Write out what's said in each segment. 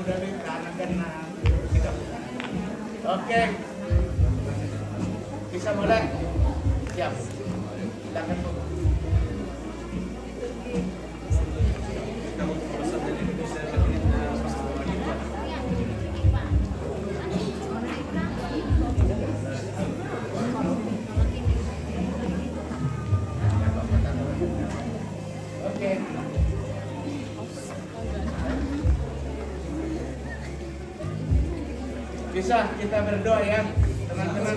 dari kanan na kita. Oke. Bisa mulai. Siap. Silakan Bu. Oke. Bisa kita berdoa ya, teman-teman.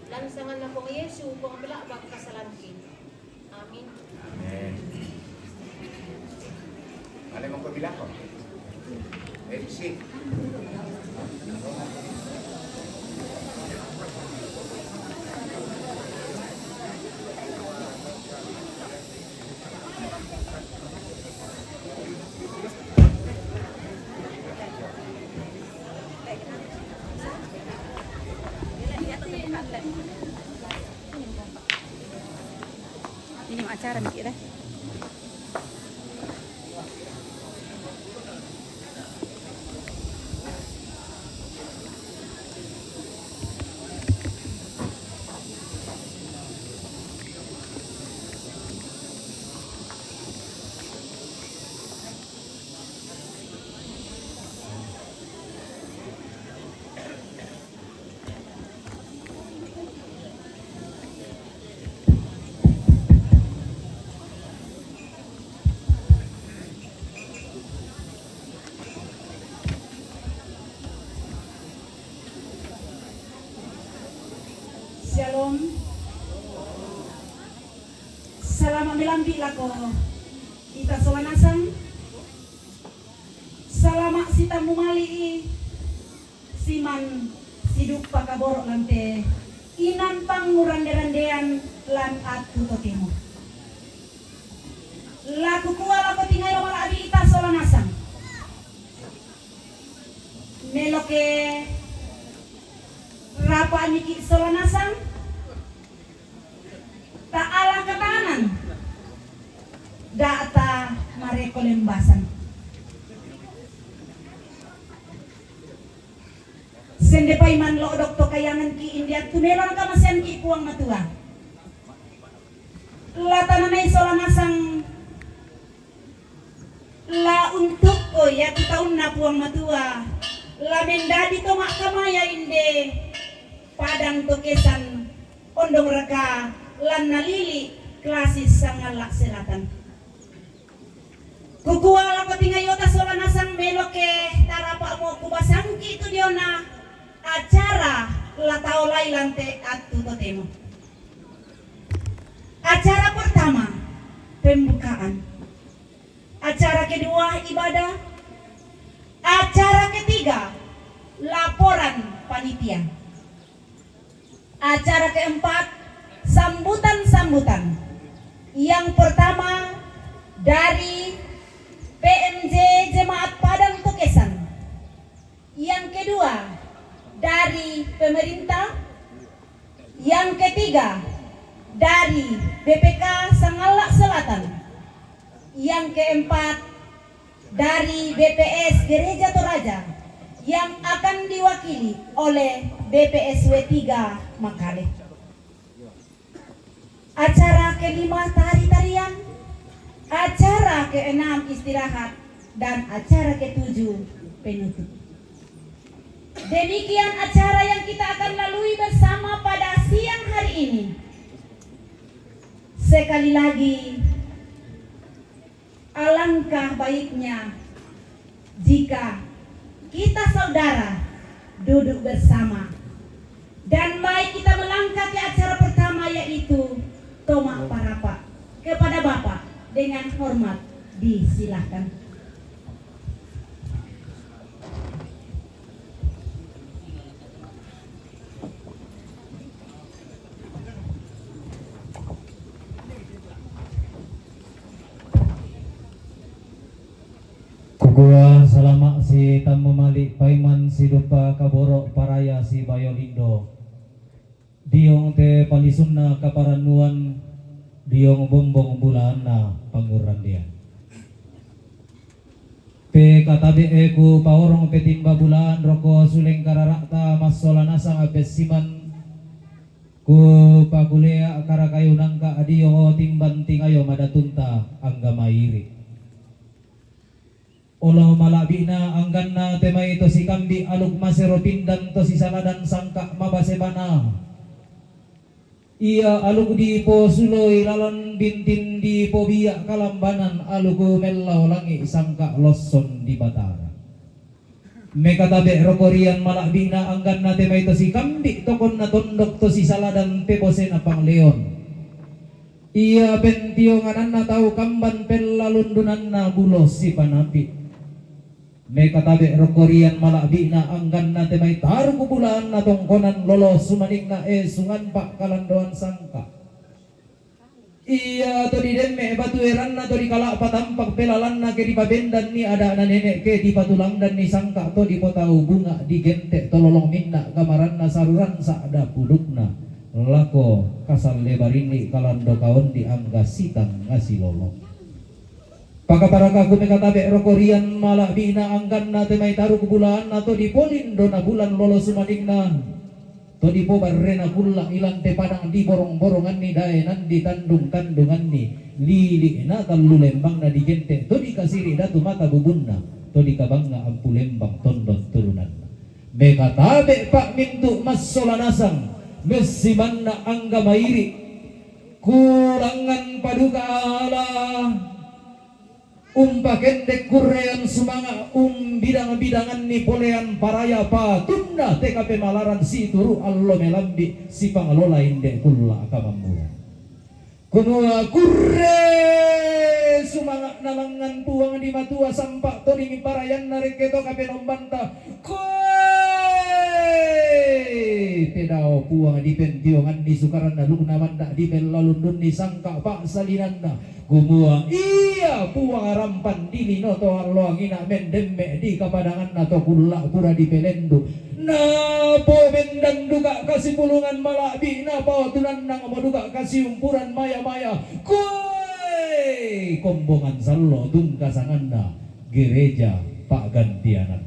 Lansangan na po ng Yesu, kung pilabag kasalanki. Amin. Amin. Ano mong pabila ko? MC. Ini mau acara mikir deh. Shalom. Salamat milambi lako kita sawanasan. Salamat sita mumali siman siduk pakaborok lante inan pangurande-randean lan at tutotimo. Laku kuala ko tingayo wala adi ita sawanasan. Meloke rapa niki sawanasan. Taala katanan data mareko lembasan sende paiman lo dokto kayangan ki India tunelan ka masyan ki puang matua la tananay solanasang la untuk ya taun na puang matua la mendadi to makamaya inde padang tokesan ondong raka lan nalili klasis sangalak selatan kukuala ko tingayota sola nasang meloke tarapa mo kubasangki itu diona acara latao lailante at tutotemo. Acara pertama pembukaan, acara kedua ibadah, acara ketiga laporan panitia, acara keempat sambutan-sambutan. Yang pertama dari PMJ Jemaat Padang Tukesan, yang kedua dari pemerintah, yang ketiga dari BPK Sangalak Selatan, yang keempat dari BPS Gereja Toraja yang akan diwakili oleh BPSW 3 Makale. Acara kelima tari-tarian, acara keenam istirahat, dan acara ketujuh penutup. Demikian acara yang kita akan lalui bersama pada siang hari ini. Sekali lagi, alangkah baiknya jika kita saudara duduk bersama. Dan baik kita melangkah ke acara pertama, yaitu Tomak Parapa. Kepada Bapak dengan hormat disilahkan. Kukua salama si tamu malik paiman si dupa kaboro paraya si bayolindo diong te palisunna kaparanuan diong bombong bulana panguran dia pe katabe ku paorong petimba bulan roko suleng kararakta masolana sang abesiman ku pagulea karakayo nangka adiyo timban tingayo madatunta anggamayiri Olo malabina angganna tema ito si kambi aluk masero pindan to si saladan sangka mabasebana. Ia aluk di po suloy lalan bintin di po biak kalambanan aluk mellaw langi sangka loson di batara. Mekatabe rokorian malabina angganna tema ito si kambi tokon na tondok to si saladan pebosena pang leon. Ia pentionganan na tau kamban pelalundunan na bulos si panapi. Mekatabe rokorian malabina anggan na temay taru kubulan na tongkonan lolo sumaning na sungan pak kalandoan sangka. Iya to di demme batueran na to di kalak patampak pelalan na ke di pabendan ni ada na nenek ke di patulang dan ni sangka to di potau bunga di gentek tololong minna kamaran na saruran sa ada pudukna lako kasal lebarini kalando kaon di angga sitang ngasilolong. Pakaparaka kumekatabe rokorian malabina anggan na temay taru kubulan na to di polindo na bulan lolo sumaning na to di po barrena kulla ilang te padang di borong-borongan ni daenan di tandung-tandungan ni lili na talulembang na di gente to di kasiri datu mata bubunna to di kabangga ampulembang tondon turunan na mekatabe pak mintu masolanasang mesiman na angga mairi kurangan paduka Allah kendek kurean sumanga bidang-bidangan ni polean paraya patunda TKP Malaran si turu allo melambi si pangalola inde kulla kamamula kunua kurre sumanga nalangan tuang di matua sampak to di parayan nareketo kape nombanta pedao puang di pentiongan ni sukaran na lugna manda di pelalundun ni sangka pak salinanda gumua iya puang rampan di lino to allo angina mendemme di kapadangan nato kulla pura di pelendo na po bendan duga kasih pulungan malabi na po tunan nang moduga kasih umpuran maya-maya koi kombongan sallo tungkasanganna gereja pak gantianan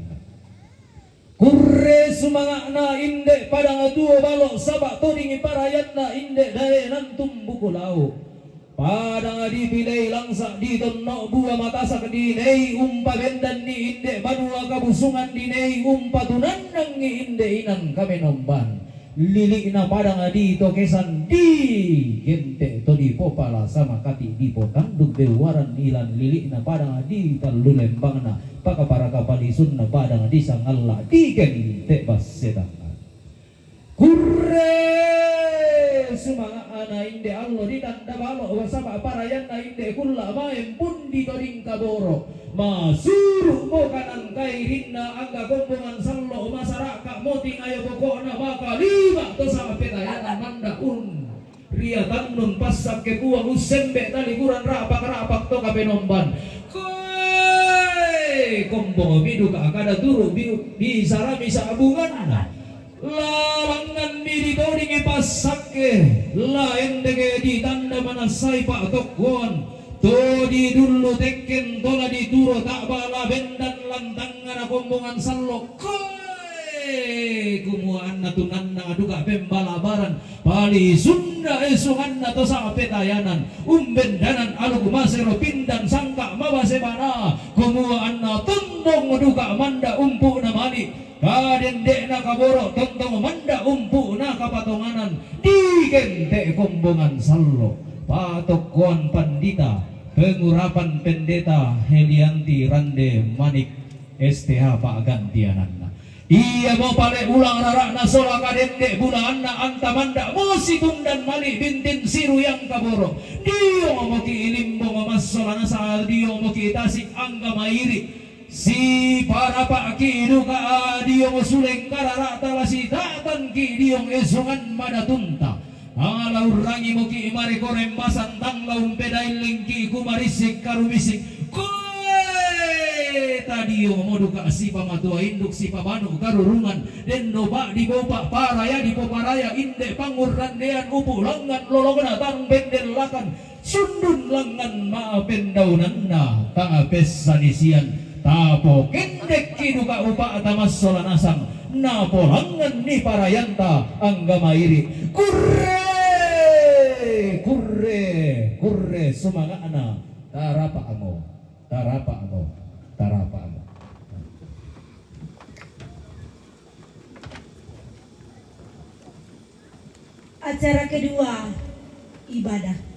kurre sumangakna inde padang tuo balok sabak todingi parayatna inde dare nantum bukulau padang dipilai langsa di tonno buah matasak di nei umpa bendan ni inde badua kabusungan di nei umpa tunandang ni inde inan kami nomban lili na padang adi to kesan di gente to di popala sama kati di potanduk bewaran ilan lili na padang adi talu lembang na paka para kapalisun na padang adi sang Allah di gente bas sedang kurre semangat ana inde Allah di tanda balo wasaba parayan na inde kulla maem pun di toring kaboro masuru mo kanan kairinna angga gombongan sallo masyarakat moti ayo pokokna maka lima to sama petayanan manda ria tandun pasak ke buang usembe tali kuran rapak to kapenomban koi gombong miduka kada turu di sarami sabungan lalangan diri kodinge pasake lain dege di tanda mana sai pak tokon to di dulu teken tola di turo tak bala bendan lantangan kombongan salok koi kumuan natunan na duka pembalabaran pali sunda esungan na to sa petayanan umbendanan alu kumasero pindan sangka mawase mana kumuan na tundong duka manda umpu na mali kadendek na kaboro tontong manda umpu na kapatonganan di gente kombongan sallo patokuan pandita pengurapan pendeta Helianti Rande Manik STH Pak Gantianan iya mau pale ulang rarak na sola kadendek bulan na antamanda musi tundan mali bintin siru yang kaboro dio mo ki ilimbong mas sola na sa dio mo ki tasik angga mairi si para pak kidu ka diong suleng karara talasi datan ki diong esungan madatunta ala urangi mo ki imari korem basan tang laum pedai lengki kumarisik karumisik koe tadiong mo duka si pamatua induk si pabanu karurungan den noba di bopak paraya di poparaya inde pangurrandean upu langan lologna tang bendel lakan sundun langan maapen daunanna tangapes sanisian tapo kendek kiduka upa atamas solanasang napolangan ni parayanta angga mairi kurre semangat ana tarapa amo acara kedua ibadah.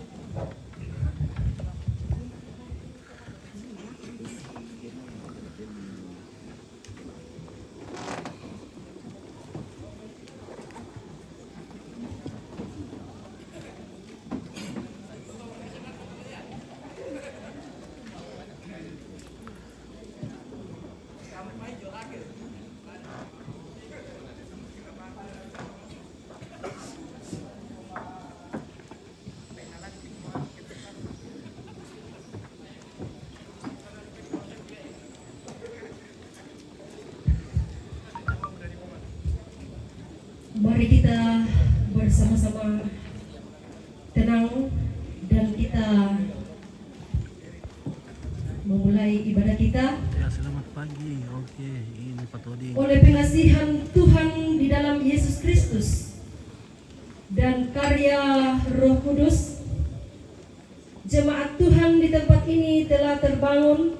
Mari kita bersama-sama tenang dan kita memulai ibadah kita. Ya, selamat pagi. Oke, ini Pak Todi. Oleh pengasihan Tuhan di dalam Yesus Kristus dan karya Roh Kudus, jemaat Tuhan di tempat ini telah terbangun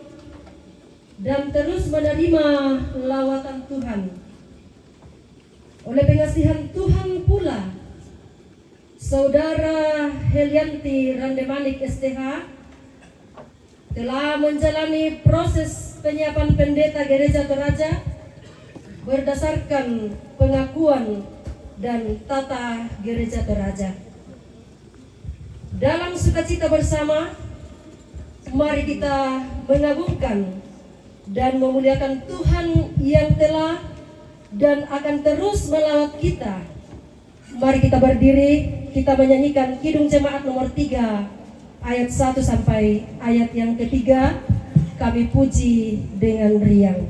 dan terus menerima lawatan Tuhan. Oleh pengasihan Tuhan pula, Saudara Helianti Randemanik STH telah menjalani proses penyiapan pendeta Gereja Toraja berdasarkan pengakuan dan tata Gereja Toraja. Dalam sukacita bersama, mari kita mengagungkan dan memuliakan Tuhan yang telah dan akan terus melawat kita. Mari kita berdiri, kita menyanyikan Kidung Jemaat nomor 3 ayat 1 sampai ayat yang ketiga. Kami puji dengan riang.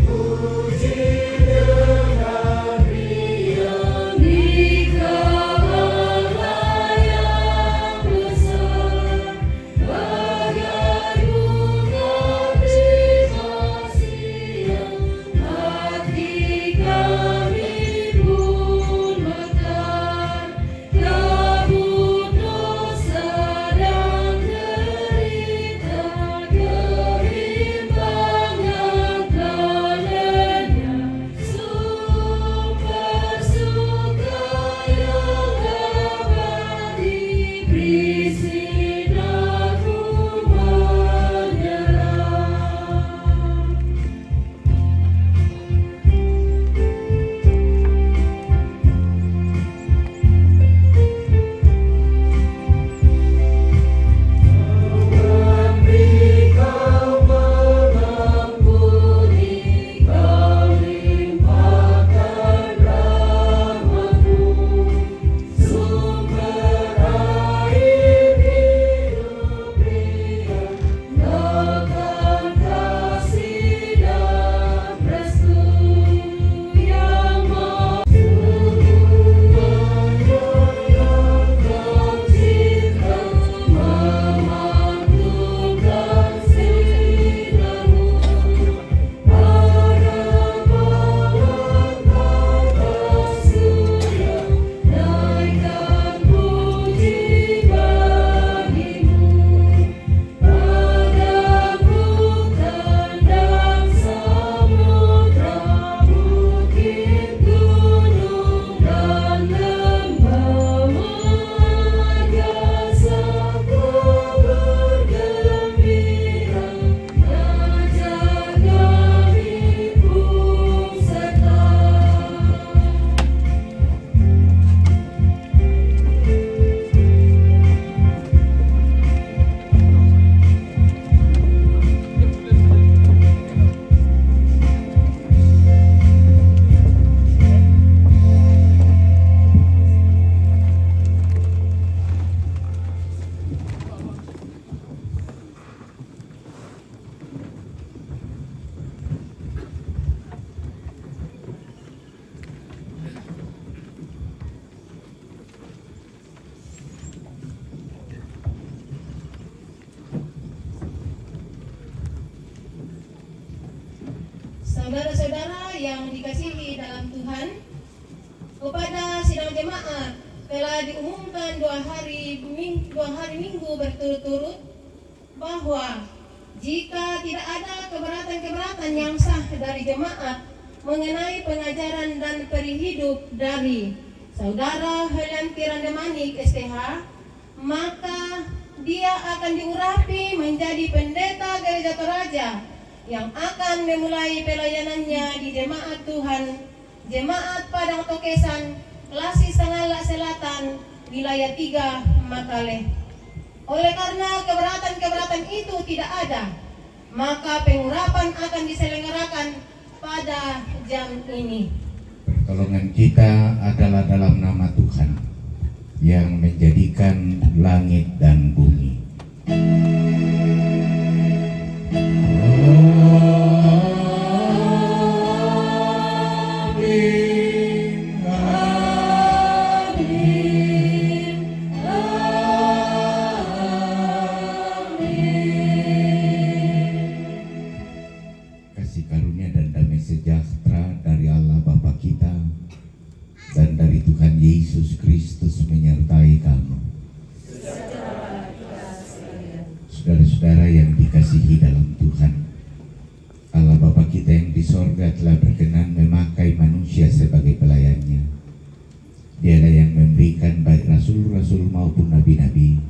Puji dengan yang dikasihi dalam Tuhan, kepada sidang jemaat telah diumumkan 2 hari minggu berturut-turut bahwa jika tidak ada keberatan-keberatan yang sah dari jemaat mengenai pengajaran dan perihidup dari Saudara Helianti Randemanik STH, maka dia akan diurapi menjadi pendeta Gereja Toraja yang akan memulai pelayanannya di Jemaat Tuhan, Jemaat Padang Tokesan, Kelasi Sangalak Selatan, Wilayah 3, Makale. Oleh karena keberatan-keberatan itu tidak ada, maka pengurapan akan diselenggarakan pada jam ini. Pertolongan kita adalah dalam nama Tuhan yang menjadikan langit dan bumi. Kasih karunia dan damai sejahtera dari Allah Bapa kita dan dari Tuhan Yesus Kristus menyertai kamu. Saudara-saudara yang dikasihi dalam Tuhan, Allah Bapa kita yang di sorga telah berkenan memakai manusia sebagai pelayannya. Dialah yang memberikan baik rasul-rasul maupun nabi-nabi,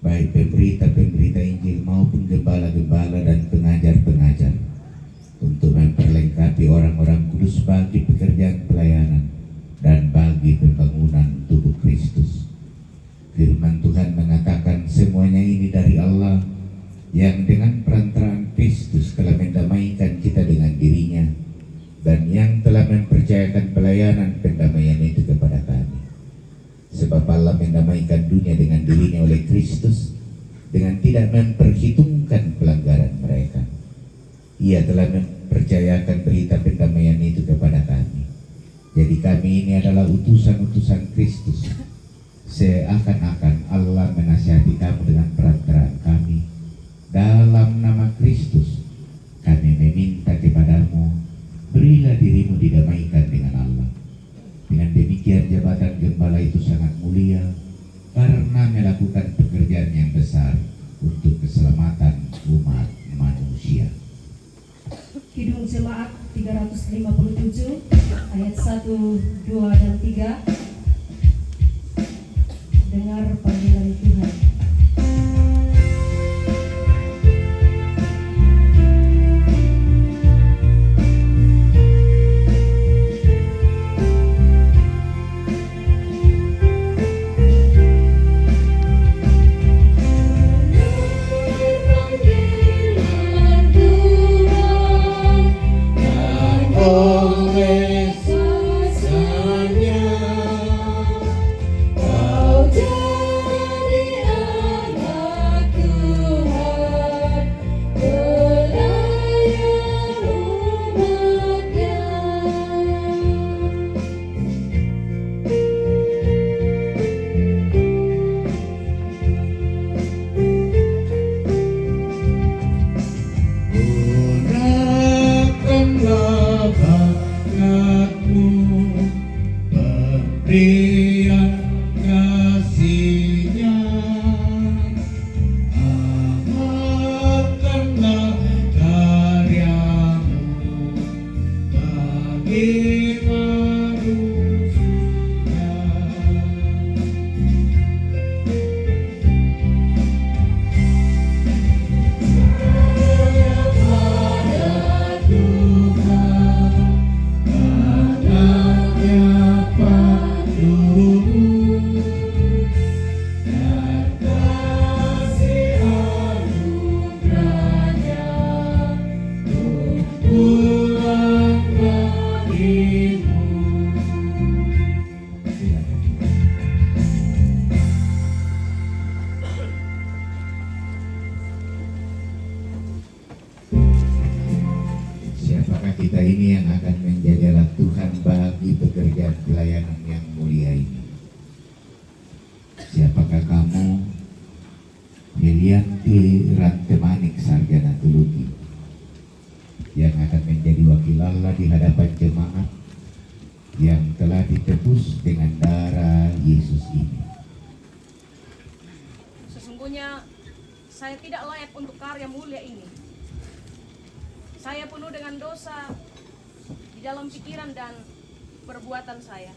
baik pemberita-pemberita Injil maupun gembala-gembala dan pengajar-pengajar, untuk memperlengkapi orang-orang kudus bagi pekerjaan pelayanan dan bagi pembangunan tubuh Kristus. Firman Tuhan mengatakan semuanya ini dari Allah yang dengan perantaraan Kristus telah mendamaikan kita dengan dirinya dan yang telah mempercayakan pelayanan pendamaian itu kepada kami. Sebab Allah mendamaikan dunia dengan dirinya oleh Kristus dengan tidak memperhitungkan pelanggaran mereka. Ia telah mempercayakan berita pendamaian itu kepada kami. Jadi kami ini adalah utusan-utusan Kristus. Seakan-akan Allah menasihati kamu dengan perantaraan kami. Dalam nama Kristus, kami meminta kepadamu, berilah dirimu didamaikan dengan Allah. Dengan demikian jabatan gembala itu sangat mulia, karena melakukan pekerjaan yang besar untuk keselamatan umat manusia. Kidung Jemaat 357 ayat 1, 2, dan 3. Dengar panggilan Tuhan. Kita ini yang akan menjadi alat Tuhan bagi pekerjaan pelayanan yang mulia ini. Siapakah kamu? Helianti Randemanik Sarjana Teologi, yang akan menjadi wakil Allah Allah di hadapan jemaat yang telah ditebus dengan darah Yesus ini. Sesungguhnya saya tidak layak untuk karya mulia ini. Saya penuh dengan dosa di dalam pikiran dan perbuatan saya.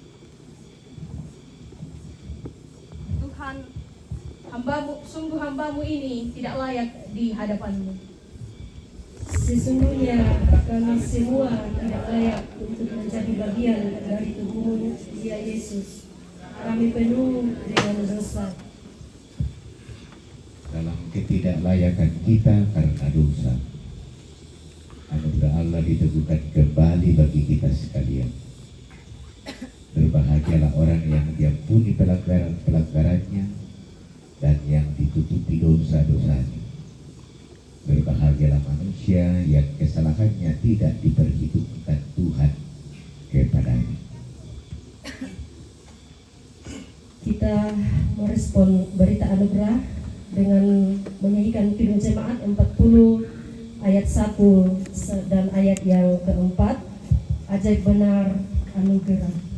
Tuhan, sungguh hambamu ini tidak layak di hadapanmu. Sesungguhnya kami semua tidak layak untuk menjadi bagian dari tubuhmu, ya Yesus. Kami penuh dengan dosa. Dalam ketidaklayakan kita karena dosa, anugerah Allah diteguhkan kembali bagi kita sekalian. Berbahagialah orang yang diampuni pelanggarannya dan yang ditutupi dosa-dosanya. Berbahagialah manusia yang kesalahannya tidak diperhitungkan Tuhan kepadanya. Kita merespon berita anugerah dengan menyanyikan Kidung Jemaat 40 ayat 1 dan ayat yang keempat, ajaib benar anugerah.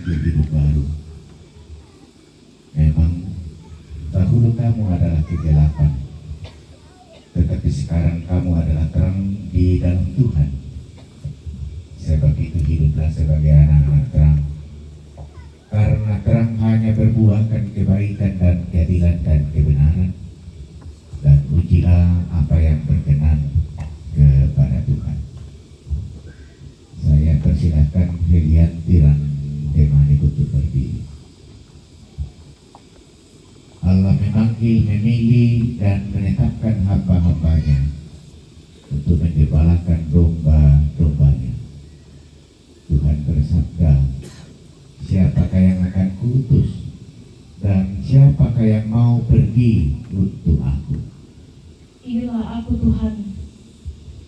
Hidup baru. Memang dahulu kamu adalah kegelapan, tetapi sekarang kamu adalah terang di dalam Tuhan. Sebab itu hiduplah sebagai anak-anak terang, karena terang hanya berbuahkan kebaikan dan keadilan dan kebenaran, dan ujilah apa yang berkenan kepada Tuhan. Saya persilakan Helianti Demani untuk berdiri. Allah memanggil, memilih dan menetapkan hamba-hambanya untuk menggembalakan domba-dombanya. Tuhan bersabda, siapakah yang akan kuutus dan siapakah yang mau pergi untuk aku? Inilah aku Tuhan,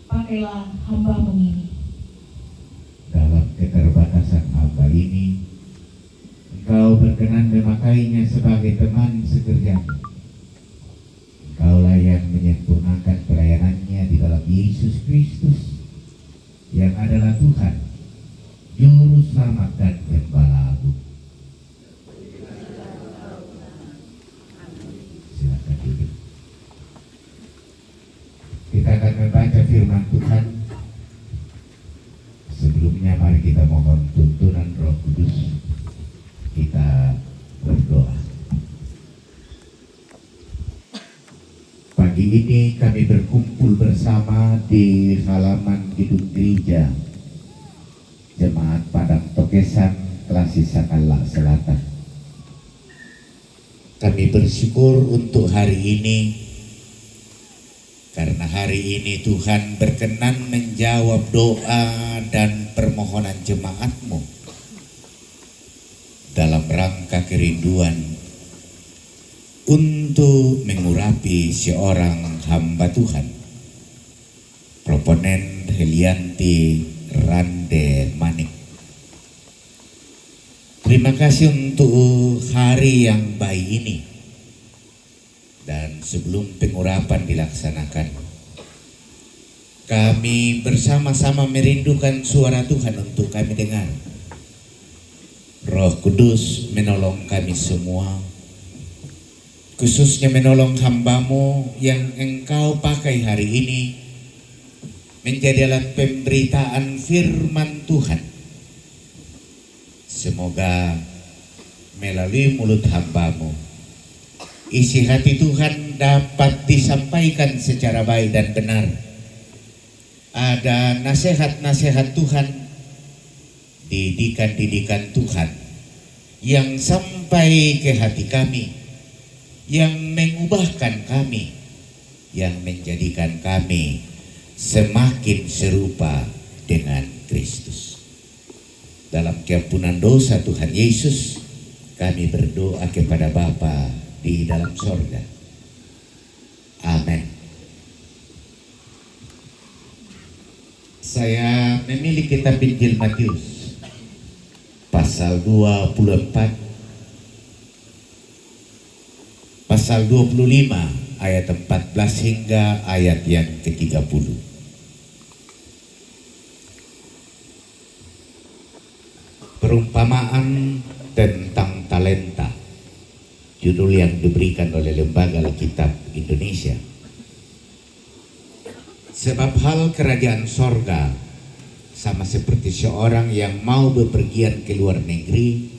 pakailah hamba-Mu ini. Dalam keterbatasan hamba ini, Engkau berkenan memakainya sebagai teman sekerjamu. Engkaulah yang menyempurnakan pelayanannya di dalam Yesus Kristus, yang adalah Tuhan, Juru Selamat dan Gembala Agung. Silakan duduk. Kita akan membaca firman Tuhan. Sebelumnya mari kita mohon tuntunan Roh Kudus. Kita berdoa. Pagi ini kami berkumpul bersama di halaman gedung gereja Jemaat Padang Tokesan, Klasi Sakala Selatan. Kami bersyukur untuk hari ini, karena hari ini Tuhan berkenan menjawab doa dan permohonan jemaat-Mu dalam rangka kerinduan untuk mengurapi seorang hamba Tuhan komponen Helianti Rande Manik. Terima kasih untuk hari yang baik ini. Dan sebelum pengurapan dilaksanakan, kami bersama-sama merindukan suara Tuhan untuk kami dengar. Roh Kudus menolong kami semua, khususnya menolong hamba-Mu yang Engkau pakai hari ini menjadi alat pemberitaan firman Tuhan. Semoga melalui mulut hamba-Mu, isi hati Tuhan dapat disampaikan secara baik dan benar. Ada nasihat-nasihat Tuhan, didikan-didikan Tuhan yang sampai ke hati kami, yang mengubahkan kami, yang menjadikan kami semakin serupa dengan Kristus. Dalam keampunan dosa Tuhan Yesus, kami berdoa kepada Bapa di dalam sorga. Amin. Saya memilih kitab Injil Matius pasal 24, pasal 25 ayat 14 hingga ayat yang ke-30. Perumpamaan tentang talenta, judul yang diberikan oleh Lembaga Alkitab Indonesia. Sebab hal kerajaan sorga sama seperti seorang yang mau bepergian ke luar negeri,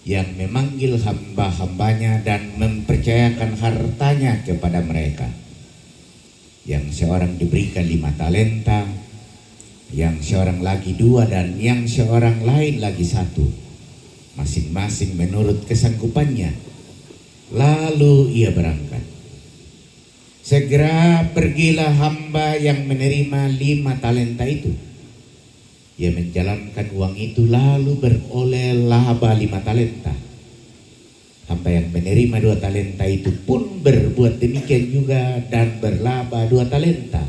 yang memanggil hamba-hambanya dan mempercayakan hartanya kepada mereka. Yang seorang diberikan 5 talenta, yang seorang lagi 2, dan yang seorang lain lagi 1, masing-masing menurut kesanggupannya. Lalu ia berangkat. Segera pergilah hamba yang menerima 5 talenta itu. Ia menjalankan uang itu lalu beroleh laba 5 talenta. Hamba yang menerima 2 talenta itu pun berbuat demikian juga dan berlaba 2 talenta.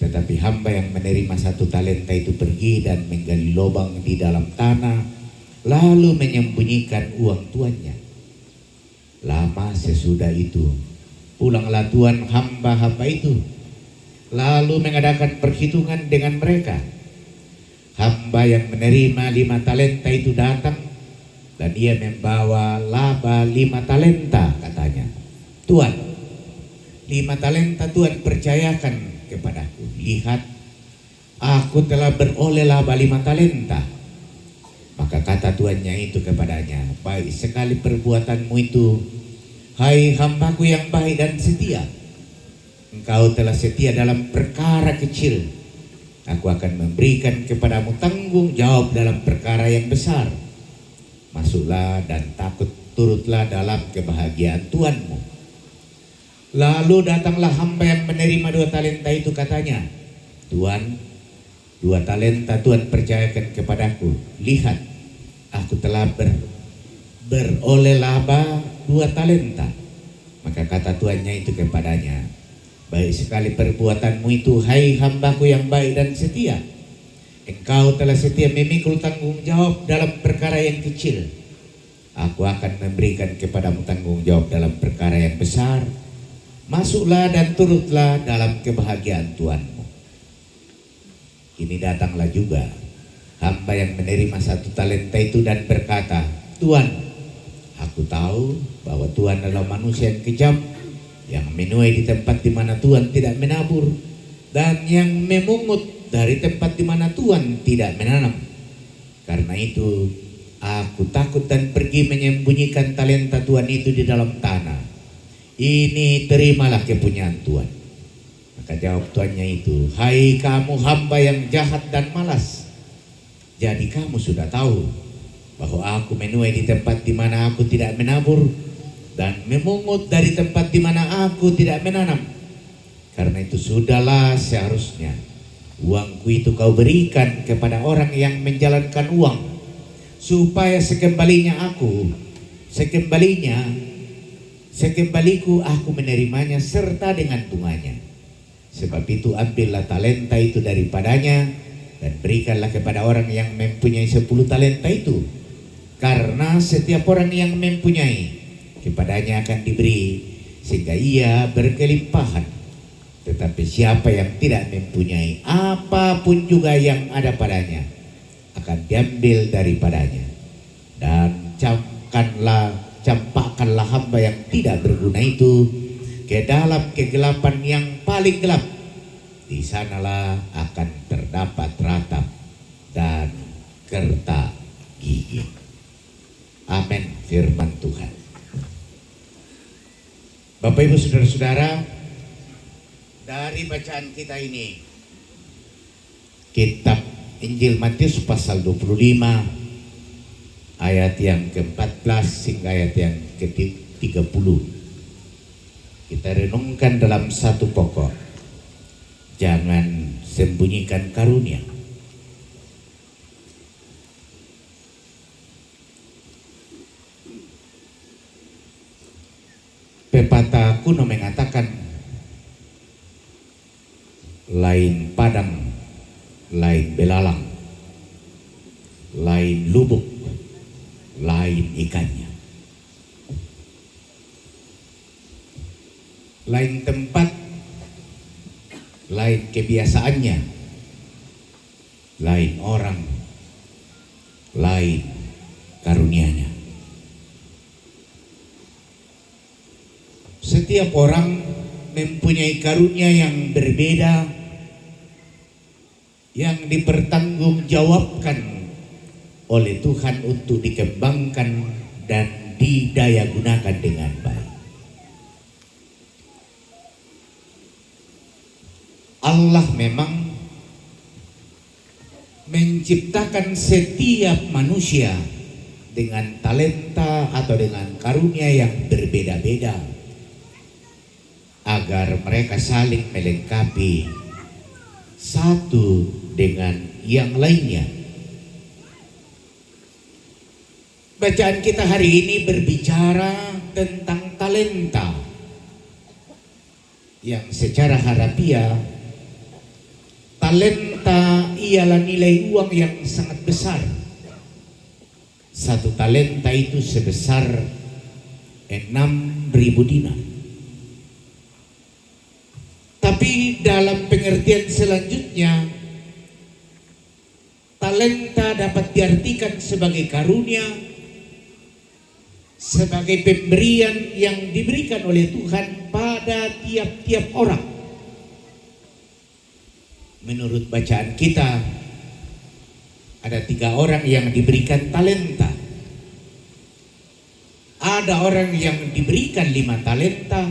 Tetapi hamba yang menerima 1 talenta itu pergi dan menggali lubang di dalam tanah, lalu menyembunyikan uang tuannya. Lama sesudah itu, pulanglah tuan hamba-hamba itu, lalu mengadakan perhitungan dengan mereka. Hamba yang menerima 5 talenta itu datang, dan ia membawa laba 5 talenta, katanya. Tuan, 5 talenta Tuan percayakan kepadaku. Lihat, aku telah beroleh laba 5 talenta. Maka kata tuannya itu kepadanya, baik sekali perbuatanmu itu, hai hambaku yang baik dan setia. Engkau telah setia dalam perkara kecil, aku akan memberikan kepadamu tanggung jawab dalam perkara yang besar. Masuklah dan turutlah dalam kebahagiaan tuanmu. Lalu datanglah hamba yang menerima 2 talenta itu, katanya, Tuan, 2 talenta Tuan percayakan kepadaku. Lihat, aku telah beroleh laba 2 talenta. Maka kata tuannya itu kepadanya, baik sekali perbuatanmu itu, hai hambaku yang baik dan setia. Engkau telah setia memikul tanggung jawab dalam perkara yang kecil. Aku akan memberikan kepadamu tanggung jawab dalam perkara yang besar. Masuklah dan turutlah dalam kebahagiaan tuanmu. Kini datanglah juga hamba yang menerima 1 talenta itu dan berkata, Tuan, aku tahu bahwa Tuhan adalah manusia yang kejam, yang menuai di tempat di mana Tuhan tidak menabur, dan yang memungut dari tempat di mana Tuhan tidak menanam. Karena itu aku takut dan pergi menyembunyikan talenta Tuhan itu di dalam tanah. Ini terimalah kepunyaan Tuhan. Maka jawab tuannya itu, hai kamu hamba yang jahat dan malas. Jadi kamu sudah tahu bahwa aku menuai di tempat di mana aku tidak menabur, dan memungut dari tempat di mana aku tidak menanam. Karena itu sudahlah seharusnya uangku itu kau berikan kepada orang yang menjalankan uang, supaya sekembaliku aku menerimanya serta dengan bunganya. Sebab itu ambillah talenta itu daripadanya dan berikanlah kepada orang yang mempunyai 10 talenta itu. Karena setiap orang yang mempunyai, kepadanya akan diberi sehingga ia berkelimpahan. Tetapi siapa yang tidak mempunyai, apapun juga yang ada padanya akan diambil daripadanya. Dan campakkanlah hamba yang tidak berguna itu ke dalam kegelapan yang paling gelap. Di sanalah akan terdapat ratap dan kerta gigi. Amin, firman Tuhan. Bapak Ibu Saudara-saudara, dari bacaan kita ini, kitab Injil Matius pasal 25 ayat yang ke-14 hingga ayat yang ke-30. Kita renungkan dalam satu pokok, jangan sembunyikan karunia. Pepatah kuno mengatakan, lain padang, lain belalang, lain lubuk, lain ikannya. Lain tempat, lain kebiasaannya, lain orang, lain karunianya. Setiap orang mempunyai karunia yang berbeda yang dipertanggungjawabkan oleh Tuhan untuk dikembangkan dan didaya gunakan dengan baik. Allah memang menciptakan setiap manusia dengan talenta atau dengan karunia yang berbeda-beda agar mereka saling melengkapi satu dengan yang lainnya. Bacaan kita hari ini berbicara tentang talenta yang secara harafiah, talenta ialah nilai uang yang sangat besar. Satu talenta itu sebesar 6.000 dinar. Tapi dalam pengertian selanjutnya, talenta dapat diartikan sebagai karunia, sebagai pemberian yang diberikan oleh Tuhan pada tiap-tiap orang. Menurut bacaan kita, ada 3 orang yang diberikan talenta. Ada orang yang diberikan 5 talenta,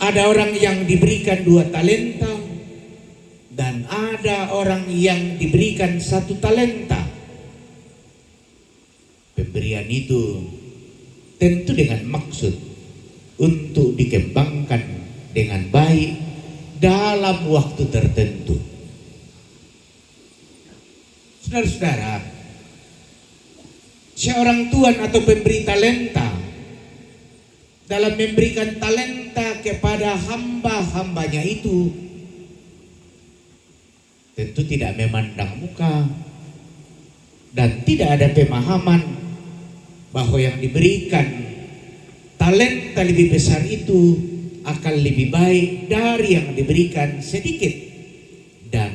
ada orang yang diberikan 2 talenta, dan ada orang yang diberikan 1 talenta. Pemberian itu tentu dengan maksud untuk dikembangkan dengan baik dalam waktu tertentu. Saudara-saudara, seorang tuan atau pemberi talenta dalam memberikan talenta kepada hamba-hambanya itu tentu tidak memandang muka dan tidak ada pemahaman bahwa yang diberikan talenta lebih besar itu akan lebih baik dari yang diberikan sedikit, dan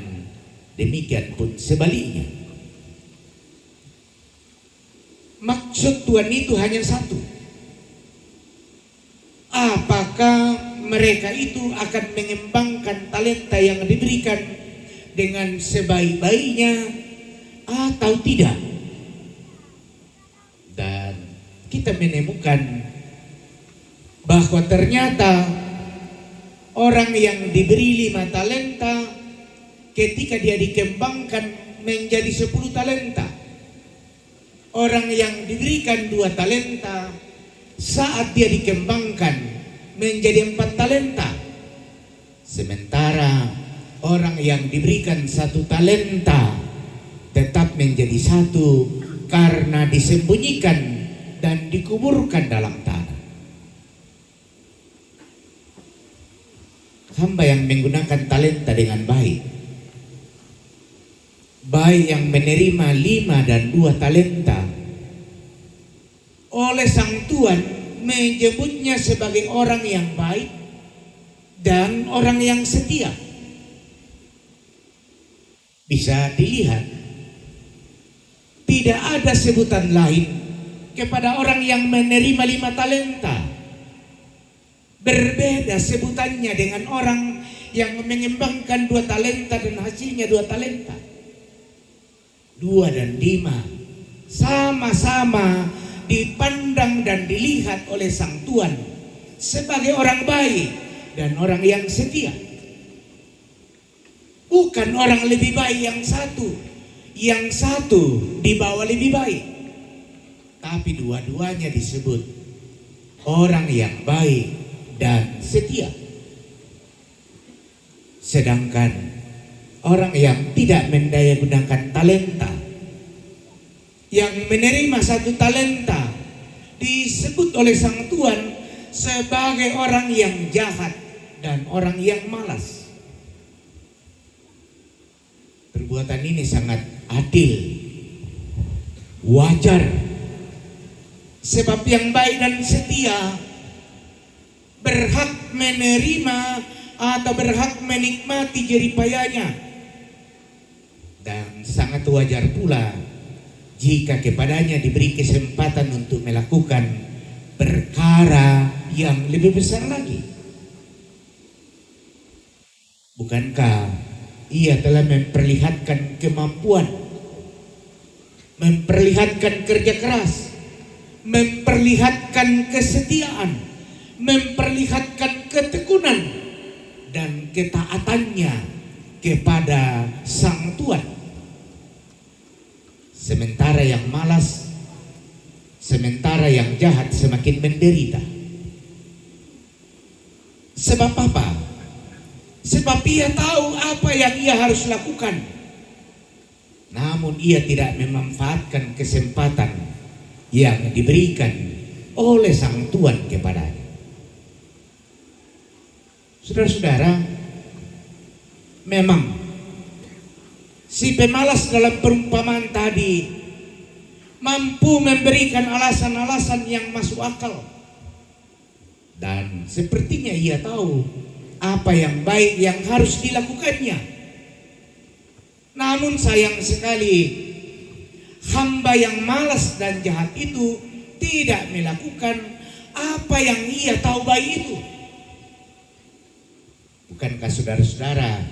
demikian pun sebaliknya. Maksud Tuhan itu hanya satu. Apakah mereka itu akan mengembangkan talenta yang diberikan dengan sebaik-baiknya atau tidak? Dan kita menemukan bahwa ternyata orang yang diberi 5 talenta ketika dia dikembangkan menjadi 10 talenta. Orang yang diberikan 2 talenta saat dia dikembangkan menjadi 4 talenta. Sementara orang yang diberikan 1 talenta tetap menjadi 1 karena disembunyikan dan dikuburkan dalam tanah. hamba yang menggunakan talenta dengan baik, baik yang menerima 5 dan 2 talenta, oleh Sang Tuhan menyebutnya sebagai orang yang baik dan orang yang setia. Bisa dilihat, tidak ada sebutan lain kepada orang yang menerima 5 talenta. Berbeda sebutannya dengan orang yang mengembangkan 2 talenta dan hasilnya 2 talenta. 2 dan 5 sama-sama dipandang dan dilihat oleh Sang Tuhan sebagai orang baik dan orang yang setia. Bukan orang lebih baik yang satu di bawah lebih baik, tapi dua-duanya disebut orang yang baik dan setia. Sedangkan orang yang tidak mendaya gunakan talenta, yang menerima 1 talenta, disebut oleh Sang Tuhan sebagai orang yang jahat dan orang yang malas. Perbuatan ini sangat adil, wajar, sebab yang baik dan setia berhak menerima atau berhak menikmati jeripayanya. Dan sangat wajar pula jika kepadanya diberi kesempatan untuk melakukan perkara yang lebih besar lagi. Bukankah ia telah memperlihatkan kemampuan, memperlihatkan kerja keras, memperlihatkan kesetiaan, memperlihatkan ketekunan dan ketaatannya kepada Sang Tuhan. Sementara yang malas, sementara yang jahat semakin menderita. Sebab apa? Sebab ia tahu apa yang ia harus lakukan, namun ia tidak memanfaatkan kesempatan yang diberikan oleh Sang Tuhan kepadanya. Saudara-saudara, memang si pemalas dalam perumpamaan tadi mampu memberikan alasan-alasan yang masuk akal, dan sepertinya ia tahu apa yang baik yang harus dilakukannya. Namun sayang sekali, hamba yang malas dan jahat itu tidak melakukan apa yang ia tahu baik itu. Bukankah saudara-saudara,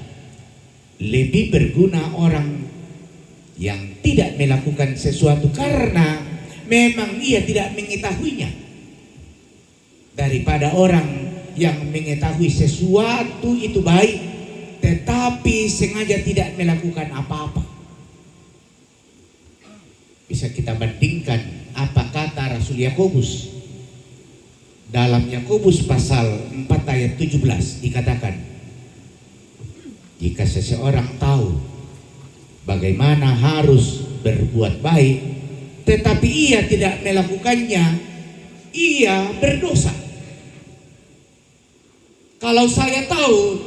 lebih berguna orang yang tidak melakukan sesuatu karena memang ia tidak mengetahuinya, daripada orang yang mengetahui sesuatu itu baik tetapi sengaja tidak melakukan apa-apa? Bisa kita bandingkan apa kata Rasul Yakobus. Dalam Yakobus pasal 4 ayat 17 dikatakan, jika seseorang tahu bagaimana harus berbuat baik tetapi ia tidak melakukannya, ia berdosa. Kalau saya tahu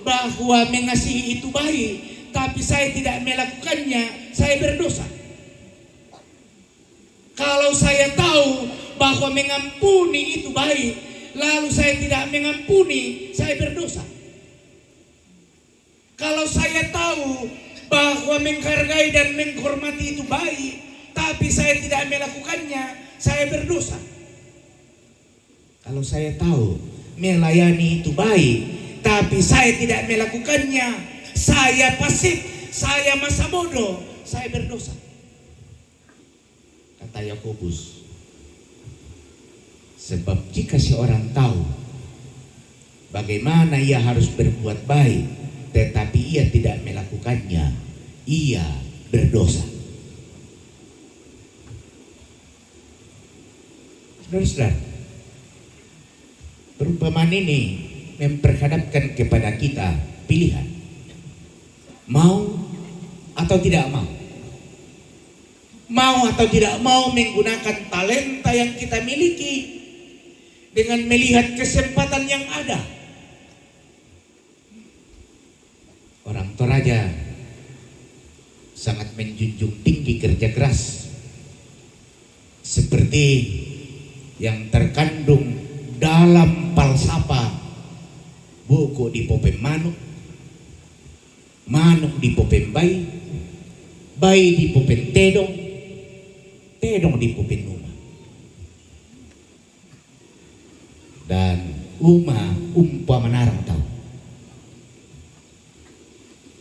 bahwa mengasihi itu baik, tapi saya tidak melakukannya, saya berdosa. Kalau saya tahu bahwa mengampuni itu baik, lalu saya tidak mengampuni, saya berdosa. Kalau saya tahu bahwa menghargai dan menghormati itu baik, tapi saya tidak melakukannya, saya berdosa. Kalau saya tahu melayani itu baik, tapi saya tidak melakukannya, saya pasif, saya masa bodoh, saya berdosa. Kata Yakobus, sebab jika seorang tahu bagaimana ia harus berbuat baik, tetapi ia tidak melakukannya, ia berdosa. Saudara-saudara, perumpamaan ini memperhadapkan kepada kita pilihan, mau atau tidak mau. Mau atau tidak mau menggunakan talenta yang kita miliki dengan melihat kesempatan yang ada. Mang Toraja sangat menjunjung tinggi kerja keras seperti yang terkandung dalam falsafah buku di popem manuk, manuk di popem bayi, bayi di popem tedong, tedong di popem uma. Dan uma umpama narang tahu.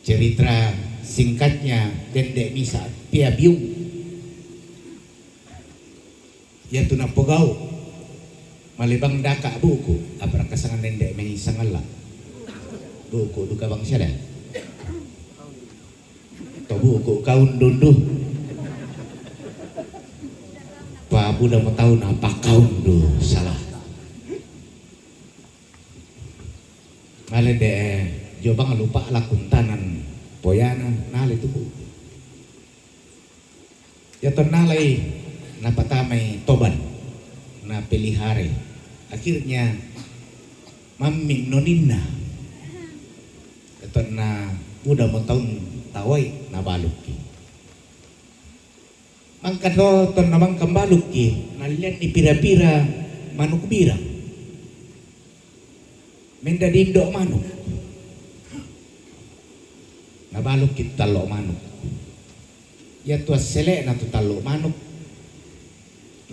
Cerita singkatnya dendek misa pia biung. Ya tu napogau malibang daka buku apa kasangan dendek mengisang Allah. Buku duka bang siada. To buku kaun dunduh. Pa budak mau tahu apa kaun du salah. Male de jobang lupa lakuntanan poyana nale tu. Ya ton nalai napatamay toban na pelihare. Akhirnya maming noninna. Ito na udah mau tahun tawai na baluki. Mangkato ton namang kambaluki nalian ni pira-pira manuk birang. Menda dindo manuk. Nabalok kit talo manuk. Ya tuas sele na tu talo manuk.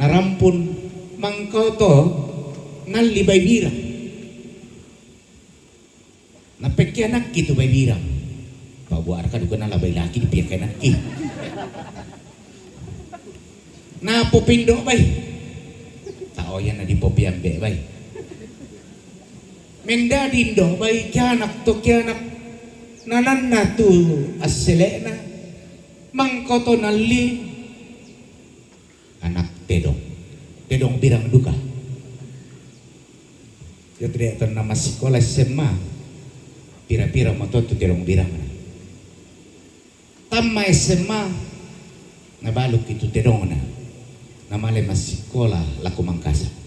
Narampun mangkau to nali bay birang. Napekyanak gitu bay birang. Pabuar ka duga nalabay laki di piyakanak ki. Napupindo bay. Tao yan na di popiambe bay. Menda dindo bay kianak to kianak nanan na tu asele na mangkoto nali anak tedong birang duka. Ya tidak tahu nama sekolah SMA pira-pira moto tu tedong birang na. Tama SMA nabalok itu tedong na namale mas sekolah laku mangkasa.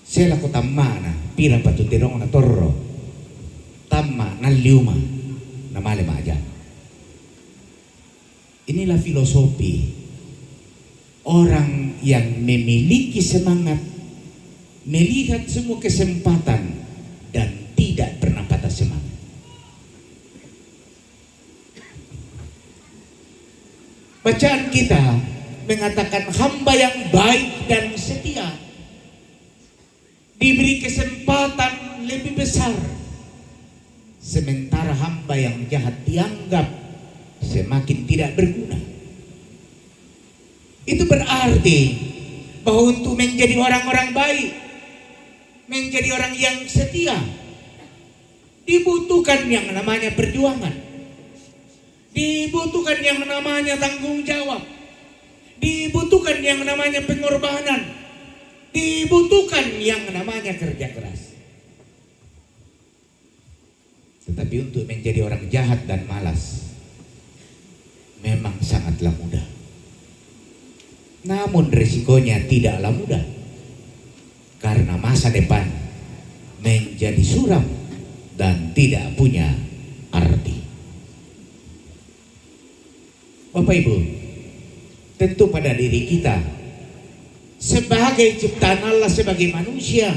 Sela ko tama na pira pa tu tedong na torro tama na liuma na male maja. Inilah filosofi orang yang memiliki semangat melihat semua kesempatan dan tidak pernah patah semangat. Bacaan kita mengatakan hamba yang baik dan setia diberi kesempatan lebih besar, sementara hamba yang jahat dianggap semakin tidak berguna. Itu berarti bahwa untuk menjadi orang-orang baik, menjadi orang yang setia, dibutuhkan yang namanya perjuangan, dibutuhkan yang namanya tanggung jawab, dibutuhkan yang namanya pengorbanan, dibutuhkan yang namanya kerja keras. Tetapi untuk menjadi orang jahat dan malas memang sangatlah mudah. Namun risikonya tidaklah mudah, karena masa depan menjadi suram dan tidak punya arti. Bapak Ibu, tentu pada diri kita sebagai ciptaan Allah, sebagai manusia,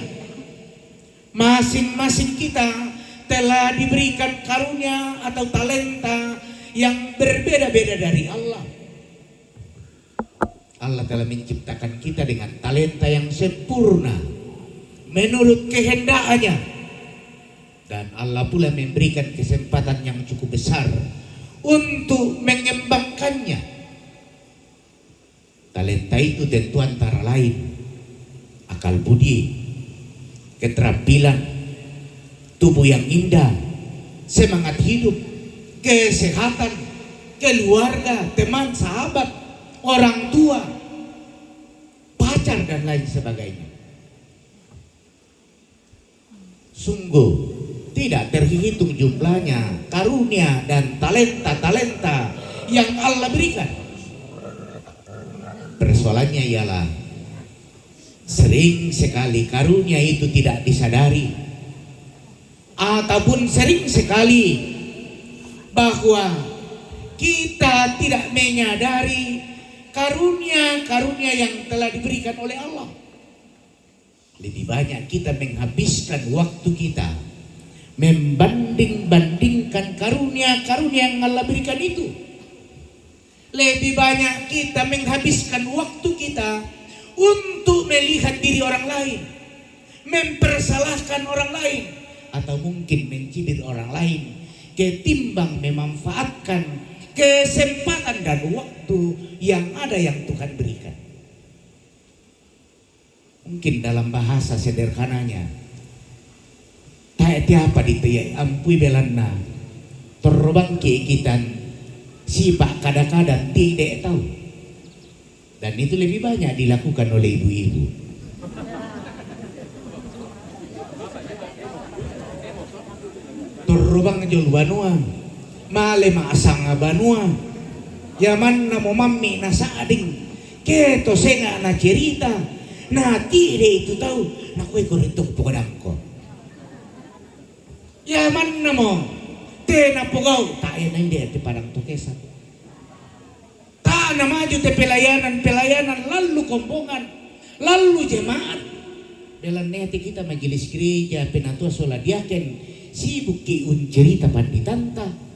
masing-masing kita telah diberikan karunia atau talenta yang berbeda-beda dari Allah. Allah telah menciptakan kita dengan talenta yang sempurna menurut kehendaknya, dan Allah pula memberikan kesempatan yang cukup besar untuk mengembangkannya. Talenta itu tentu antara lain akal budi, keterampilan, tubuh yang indah, semangat hidup, kesehatan, keluarga, teman, sahabat, orang tua, pacar dan lain sebagainya. Sungguh tidak terhitung jumlahnya karunia dan talenta-talenta yang Allah berikan. Persoalannya ialah sering sekali karunia itu tidak disadari, ataupun sering sekali bahwa kita tidak menyadari karunia-karunia yang telah diberikan oleh Allah. Lebih banyak kita menghabiskan waktu kita membanding-bandingkan karunia-karunia yang Allah berikan itu. Lebih banyak kita menghabiskan waktu kita untuk melihat diri orang lain, mempersalahkan orang lain, atau mungkin mencibir orang lain, ketimbang memanfaatkan kesempatan dan waktu yang ada yang Tuhan berikan. Mungkin dalam bahasa sederhananya, tak tiapa ditayai ampui belanna terbang keikitan sipak kadang-kadang tidak tahu. Dan itu lebih banyak dilakukan oleh ibu-ibu. Terbang jol banua male maasang banua yaman na mo mami na saading keto senga na cerita na tire itu tahu na kue koritong pugadang ko yaman na mo te na pugaw tayo na hindi at parang tukesan ta na maju te pelayanan lalu kombongan lalu jemaat dalam neti kita majelis gereja penatua soladiaken sibuk kiun cerita panditanta.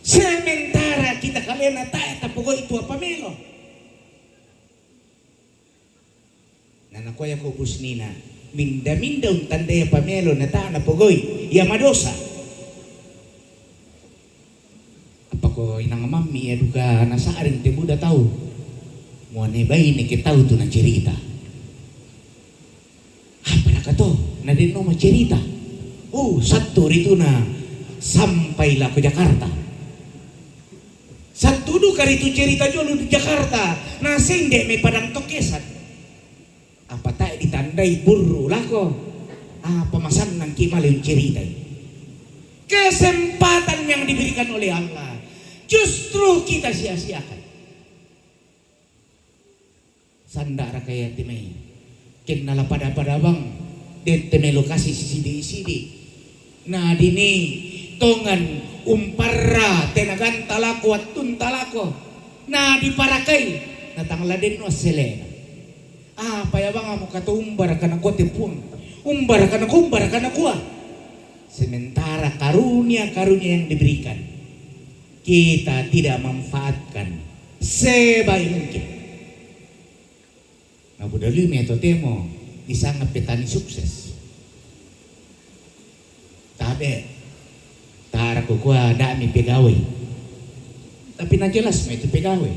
Sementara kita kalian nata tapugo itu apa melo. Nana ko ya ko busnina minda untanda ya pamelo nata na pugoy ya madosa. Apa ko inang mami ya duga nasaarin te Buddha tahu. Mo ne bay ni kita tahu tu na cerita. Apa nak to? Na din no cerita. Satu itu na sampailah ke Jakarta. Satu dukar itu cerita jolo di Jakarta. Nasing dek me padang tokesan. Apa tak ditandai burru lako. Pemasan nang kimalin cerita. Kesempatan yang diberikan oleh Allah justru kita sia-siakan. Sandara kaya timai. Kenala pada bang. Den teme lokasi sidi. Nah dini tongan umparra tenagan talako at tuntalako na diparakai natangla din no selena payabang mo katumbar ka na kote pun umbar ka na kuha sementara karunia yang diberikan kita tidak manfaatkan sebaik mungkin. Nah budali meto temo disangap petani sukses tabe tara ko kuha dami pegawai. Tapi na jelas mo ito pegawai.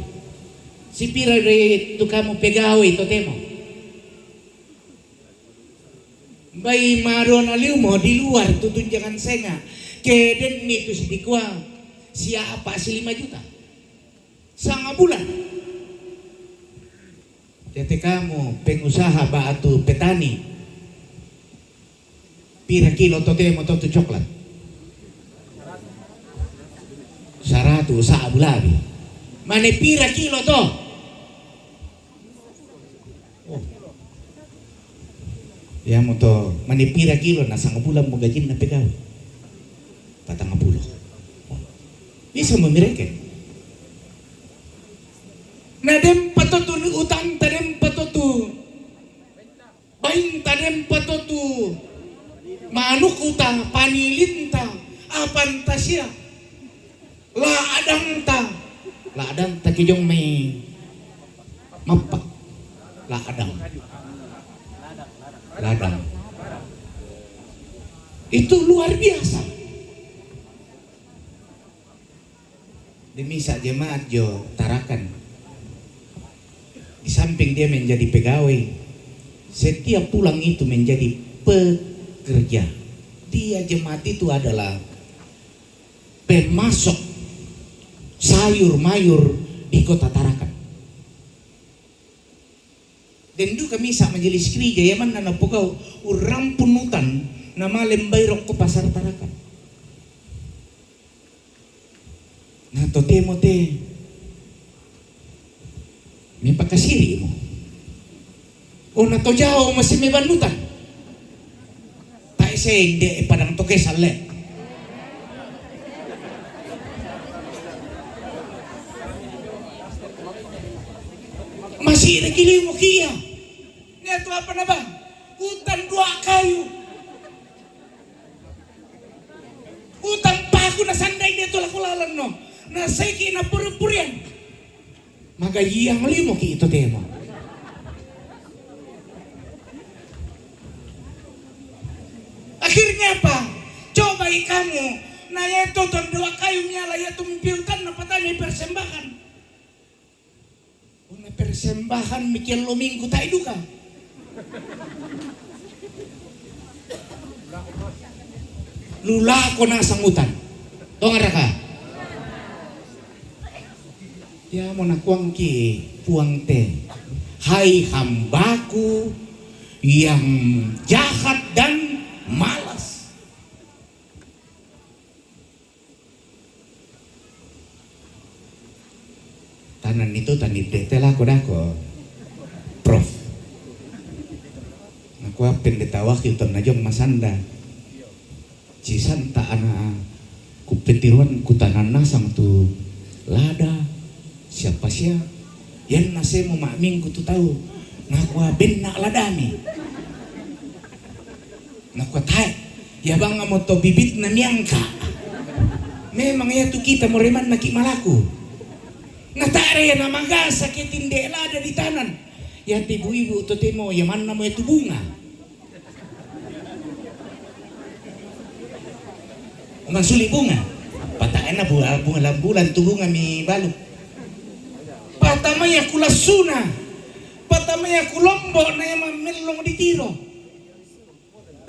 Si pira re ito ka mo pegawai ito temo. Bay maron aliw mo di luar tutunjangan senga. Keden nito si dikuha siapa si 5 juta. Sanga bulan. Jadi kamu pengusaha batu petani. Pira kilo to temo to coklat. 100 sa abulabi. Mane pira kilo to? Ya mo to, mane pira kilo na sang bulan mo gajin na pegaw. Patang bulo. Bisa mo mireke. Na dem patotu ni utang tadem patotu. Bain tadem patotu. Manuk utang panilinta apantasya. Ladang ta kijong may mapak ladang itu luar biasa. Demi sa jemaat jo tarakan di samping dia menjadi pegawai setiap pulang itu menjadi pekerja. Dia jemaat itu adalah pemasok sayur mayur di kota Tarakan. Dan itu kami sa majelis gereja yaman na napugaw urang punutan na malembayrok ko pasar Tarakan. Na to temo te may pagkasiri mo. O na to jaw masih may banutan. Tayo sa hindi padang to toke sale. Masih regili mo kia. Ito apa na ba? Utang 2 kayu. Utang pa ako na sanday dito lakulalan no. Nasiki na puri-purian. Magayiyang mali mo ki ito tema. Akhirnya apa? Coba kamu na ito ton 2 kayu nyala ya tumpilkan na patay persembahan. Una persembahan mikir lo minggu tak duka. Lula ko na sangutan. Tongara ka. Ya mo nakuang ki puang te. Hai hambaku yang jahat dan malas. Tanan itu tanit detela ko dako. Prof. Aku pendeta wakil ton najong masanda. Cisan ta ana ku petiruan ku tanana sama tu lada siapa sia yan nase mo maming ku tu tahu nakwa ben nak ladami nakwa tay ya bang mo to bibit na miyangka memang ya tu kita mo reman naki malaku natare na mangga sakit inde lada di tanan ya ibu-ibu to temo ya man mo itu bunga Mangsuli bunga, patain na bunga bulan tu bunga mi balu. Patamaya kulasuna, patamaya kulombo na yung melong di tiro.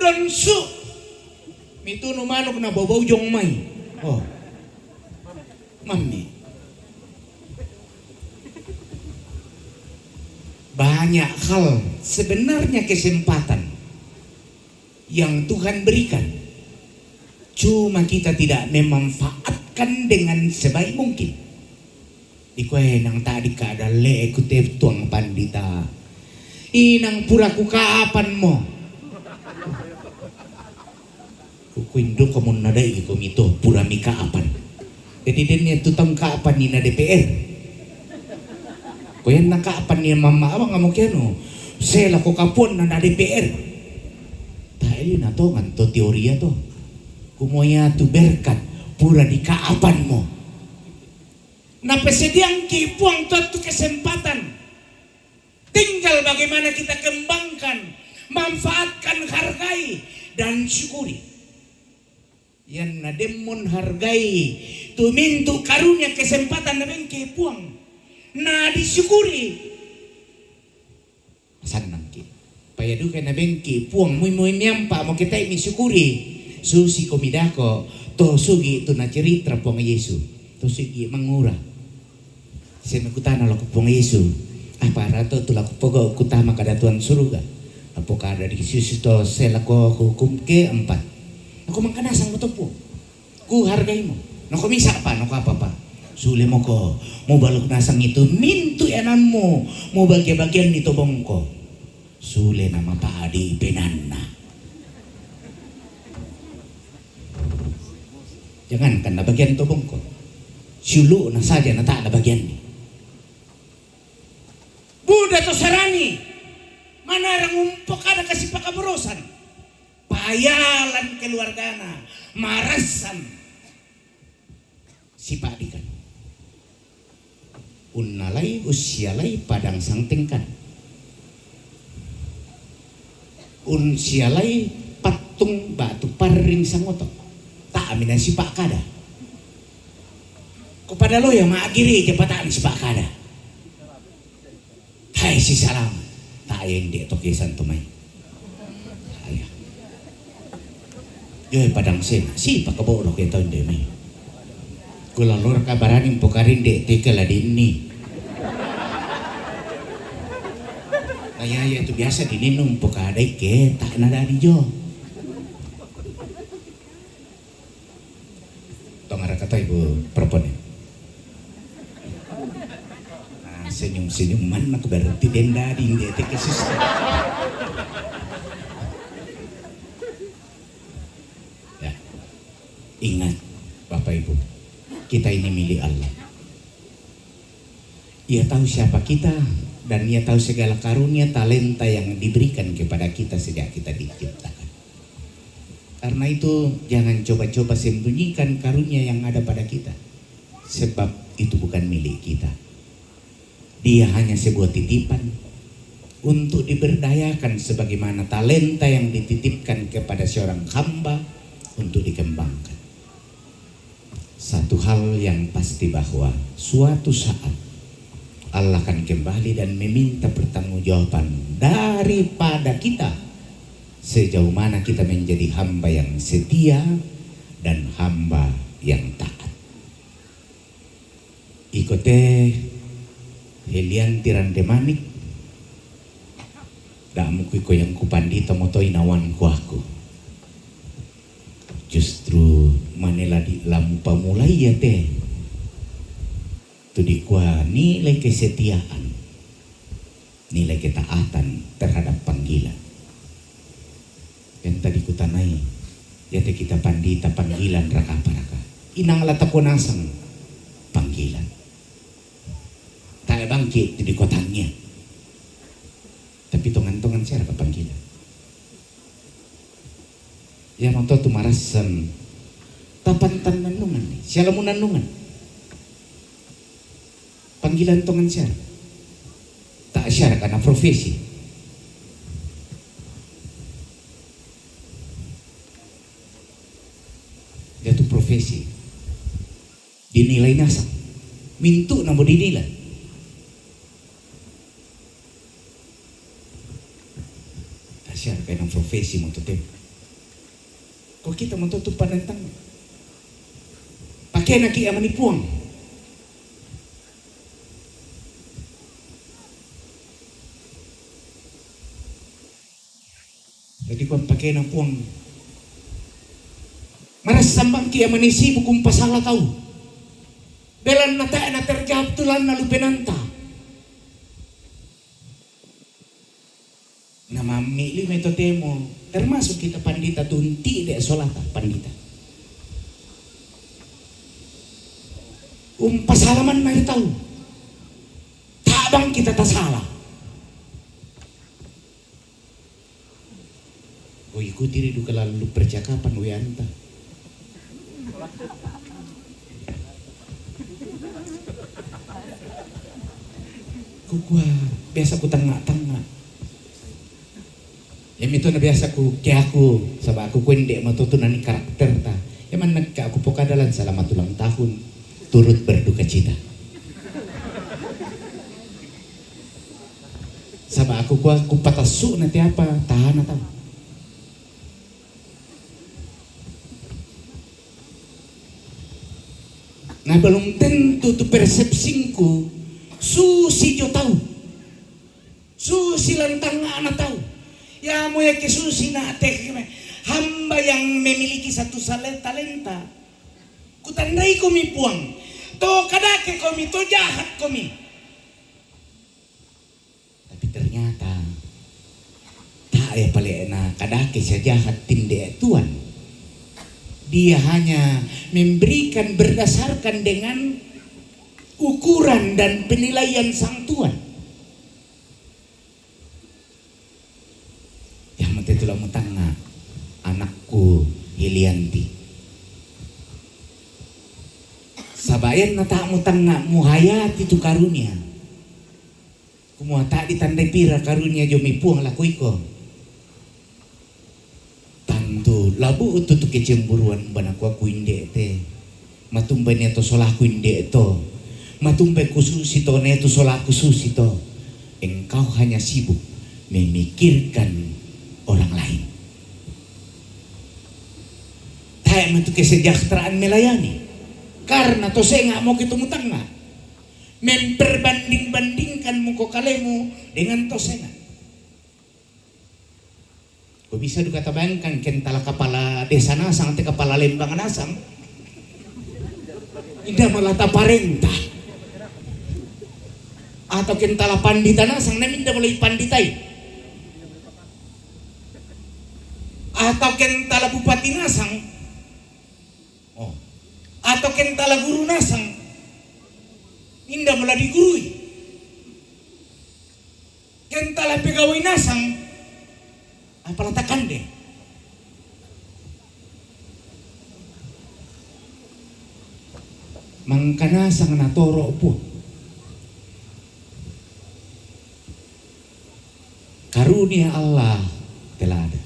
Donsu, mito numanok na babaw jong may. Oh, mami. Banyak hal sebenarnya kesempatan yang Tuhan berikan. Cuma kita tidak memanfaatkan dengan sebaik mungkin. Ikuay nang tadi ka adale ekutep tuang pandita. Inang pura kukaapan mo. Kukuindo ko muna na ikom ito pura mi kaapan. Jadi din ito tang kaapan ni na DPR. Kuyan na kaapan ni mama awang amo keno. Sela ko kapon na DPR. Tayo na to nganto teoriya to. Kumoya tu berkat pura di kaapan mo. Napesediang kipuang tu kesempatan. Tinggal bagaimana kita kembangkan, manfaatkan, hargai dan syukuri. Yang nademon hargai tu mintu karunia kesempatan na kipuang na disyukuri. Sanang ki. Payadu ka na kipuang muy miyampa mo kita misyukuri. Susi komidako to sugi to na cerita pong Yesu to sugi mangura saya kutana lo pong Yesu apa rato to lako pogo kutama kada tuan suruga apo kada di Yesus to selako hukum ke 4 aku mangkanasang mo to po ku hargai mo no komisa pa no ka apa sule mo ko mo balok nasang itu mintu enan mo bagian nito bongko sule na mapaadi penanna. Jangankan na bagian tubong ko. Sulu na saja na tak na bagian ni. Buddha to sarani. Manarang umpok kada kasi pakaburusan. Payalan keluarga na. Marasan. Sipadikan. Unnalay usyalay padang sangtingkan. Unsyalay patung batu paring sangotok. Amin si Pak Kada. Kepada lo yang mengakhiri jabatan si Pak Kada. Hai si salam. Tak yang dia toke santumai. Ayah. Joy padang sen. Si Pak Kebo lo kita inde mai. Kula lor kabaran yang pokarin dek teka ladini. Ayah itu biasa dininum pokadai ke tak nada di jo. Kata ibu perempuan nah, senyum-senyum mana aku berarti denda di dia teke sister ya Ingat Bapak Ibu, kita ini milik Allah. Ia tahu siapa kita dan Ia tahu segala karunia talenta yang diberikan kepada kita sejak kita diciptakan. Karena itu jangan coba-coba sembunyikan karunia yang ada pada kita, sebab itu bukan milik kita. Dia hanya sebuah titipan untuk diberdayakan sebagaimana talenta yang dititipkan kepada seorang hamba untuk dikembangkan. Satu hal yang pasti bahwa suatu saat Allah akan kembali dan meminta pertanggungjawaban daripada kita sejauh mana kita menjadi hamba yang setia dan hamba yang taat. Ikote Helian Tirandemanik damuku ko yang kupandita moto inawan ku aku. Justru manela di lamu pamulai ya teh. Tudi kuah nilai kesetiaan, nilai ketaatan terhadap panggilan. Yang tadi kutanai, ya teh kita pandita panggilan raka-raka. Inang lata konasang panggilan. Tak bangkit di kotanya. Tapi tongan-tongan siapa panggilan? Ya manto tu marasan tapantan nanungan, siapa mau nanungan? Panggilan tongan siapa? Tak siapa karena profesi. Dia tu profesi. Dinilai nasab. Mintu namo dinilai. Tak siapa karena profesi mau tutup. Kok kita mau tutup panentang? Pakai nak yang menipuang. Jadi kau pakai nak puang. Maras sambang kia menisi bukum pasala tahu. Belan nata na terjawab tulan na lupenanta. Nama mili metotemo termasuk kita pandita tunti dek solata pandita. Pasalaman na tahu. Tak bang kita tak salah. Kau ikuti ridu lalu percakapan wianta. Kau biasa ku tengah-tengah. Yang itu na biasa ku kaya aku sabab aku kuende matutunan ni karakter ta. Yang man nagka aku pokadalan salamat ulang tahun turut berduka cita. Sabab aku patasu nanti apa tahan atau. Nah belum tentu tu persepsinku susi jo tahu. Susi lantang anak tahu. Ya mau ya ke susi na teh hamba yang memiliki satu talenta. Kutandai komi puang. To kadake komi to jahat komi. Tapi ternyata tak ya palena kadake saya jahat tinde tuan. Dia hanya memberikan berdasarkan dengan ukuran dan penilaian sang Tuhan. Yang mati tulah mutanga anakku Helianti. Sabayan na tak mutanga muhayat itu karunia. Kumuha tak ditandai pira karunia jomi puang lakui ko. Labu ututu kecemburuan banaku aku inde te matumbai neto solaku inde to matumbai kususi to neto solaku susi to. Engkau hanya sibuk memikirkan orang lain. Tayang itu kesejahteraan melayani karena to saya nggak mau ketemu tengah memperbanding-bandingkan muko kalemu dengan to saya. Kau bisa dikata bayangkan kentala kepala desa nasang atau kepala lembang nasang indah melata parenta atau kentala pandita nasang namin indah mulai panditai atau kentala bupati nasang atau kentala guru nasang indah mula digurui, kentala pegawai nasang apalah takan deh. Mangkana sang natoro po karunia Allah telah ada.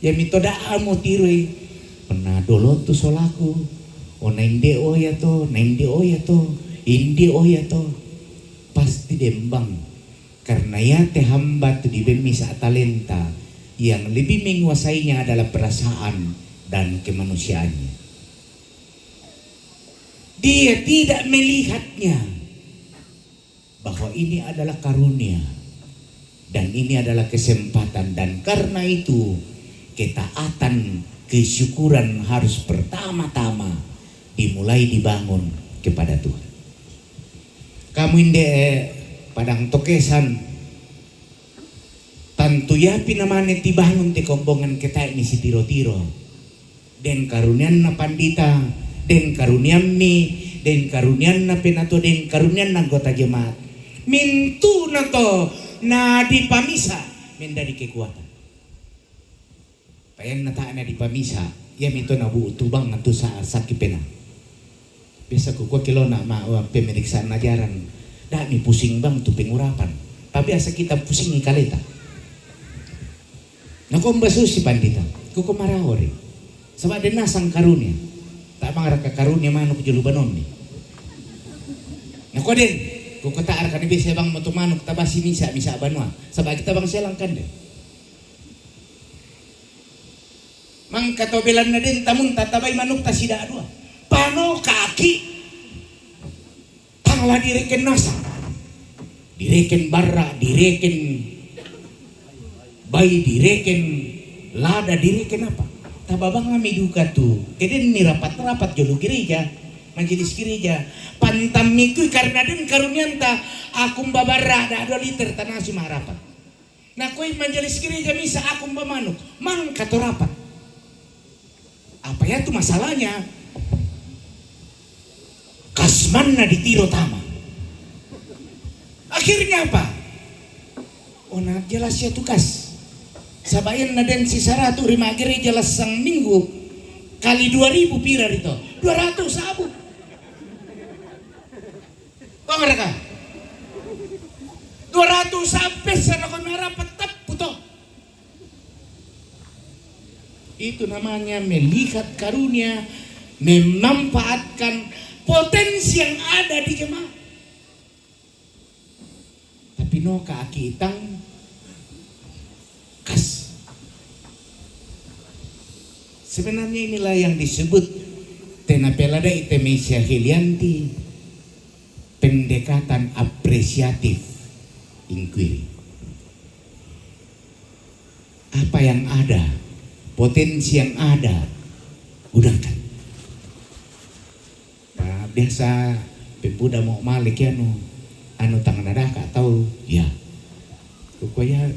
Ya mitoda amo tiroi pernah dolot tu solaku. O nainde oya to, nainde oya to, indi oya to. Pasti dembang. Karena ya te hamba tu dibemi saat talenta yang lebih menguasainya adalah perasaan dan kemanusiaannya. Dia tidak melihatnya bahwa ini adalah karunia dan ini adalah kesempatan, dan karena itu ketaatan, kesyukuran harus pertama-tama dimulai dibangun kepada Tuhan. Kamu inde padang tokesan tantu yapi namanya dibangun te kombongan kita ini si tiro-tiro den karunian na pandita, den karunian mi, den karunian na penato, den karunian na anggota jemaat mintu na to na di pamisa mendari kekuatan payan na taan na di pamisa ya minto na bu tubang na to sa sakit pena. Biasa ko kilo na pemeriksaan ajaran dah mi pusing bang tu pengurapan tapi asa kita pusing ikaleta na kombasu si pandita ko marahori sabab den nasang karunia tak mangaraka karunia manu kujulubanon ni na ko den ko taar kan bisa bang matumanuk tabasi misa banua sabab kita bang selang kan de mang katobelan na din tamun tatabay manuk ta sida dua pano kaki tanglah direken nasa direken barra direken bayi direken lada direken apa tababang kami duka tu keden ni rapat jolu gereja majelis gereja pantam miku karena den karunianta akum babarra da 2 liter tanah sumah rapat nah koi majelis gereja misa akum bamanuk mang kato rapat apa ya tuh masalahnya kasmanna ditiro tama akhirnya apa ona jelas ya tukas sabayan na den si saratu rima gereja jelas sang minggu kali 2000 pirar itu 200 sabu kok mereka 200 sampai sana kon rapat tap puto. Itu namanya melihat karunia, memanfaatkan potensi yang ada di jemaat. Tapi no kaki itang kas. Sebenarnya inilah yang disebut tenapelada itemesia helianti, pendekatan apresiatif inquiry. Apa yang ada, potensi yang ada, gunakan. Nah, biasa pemuda mau malik ya anu tangan nadaka tahu ya. Rupanya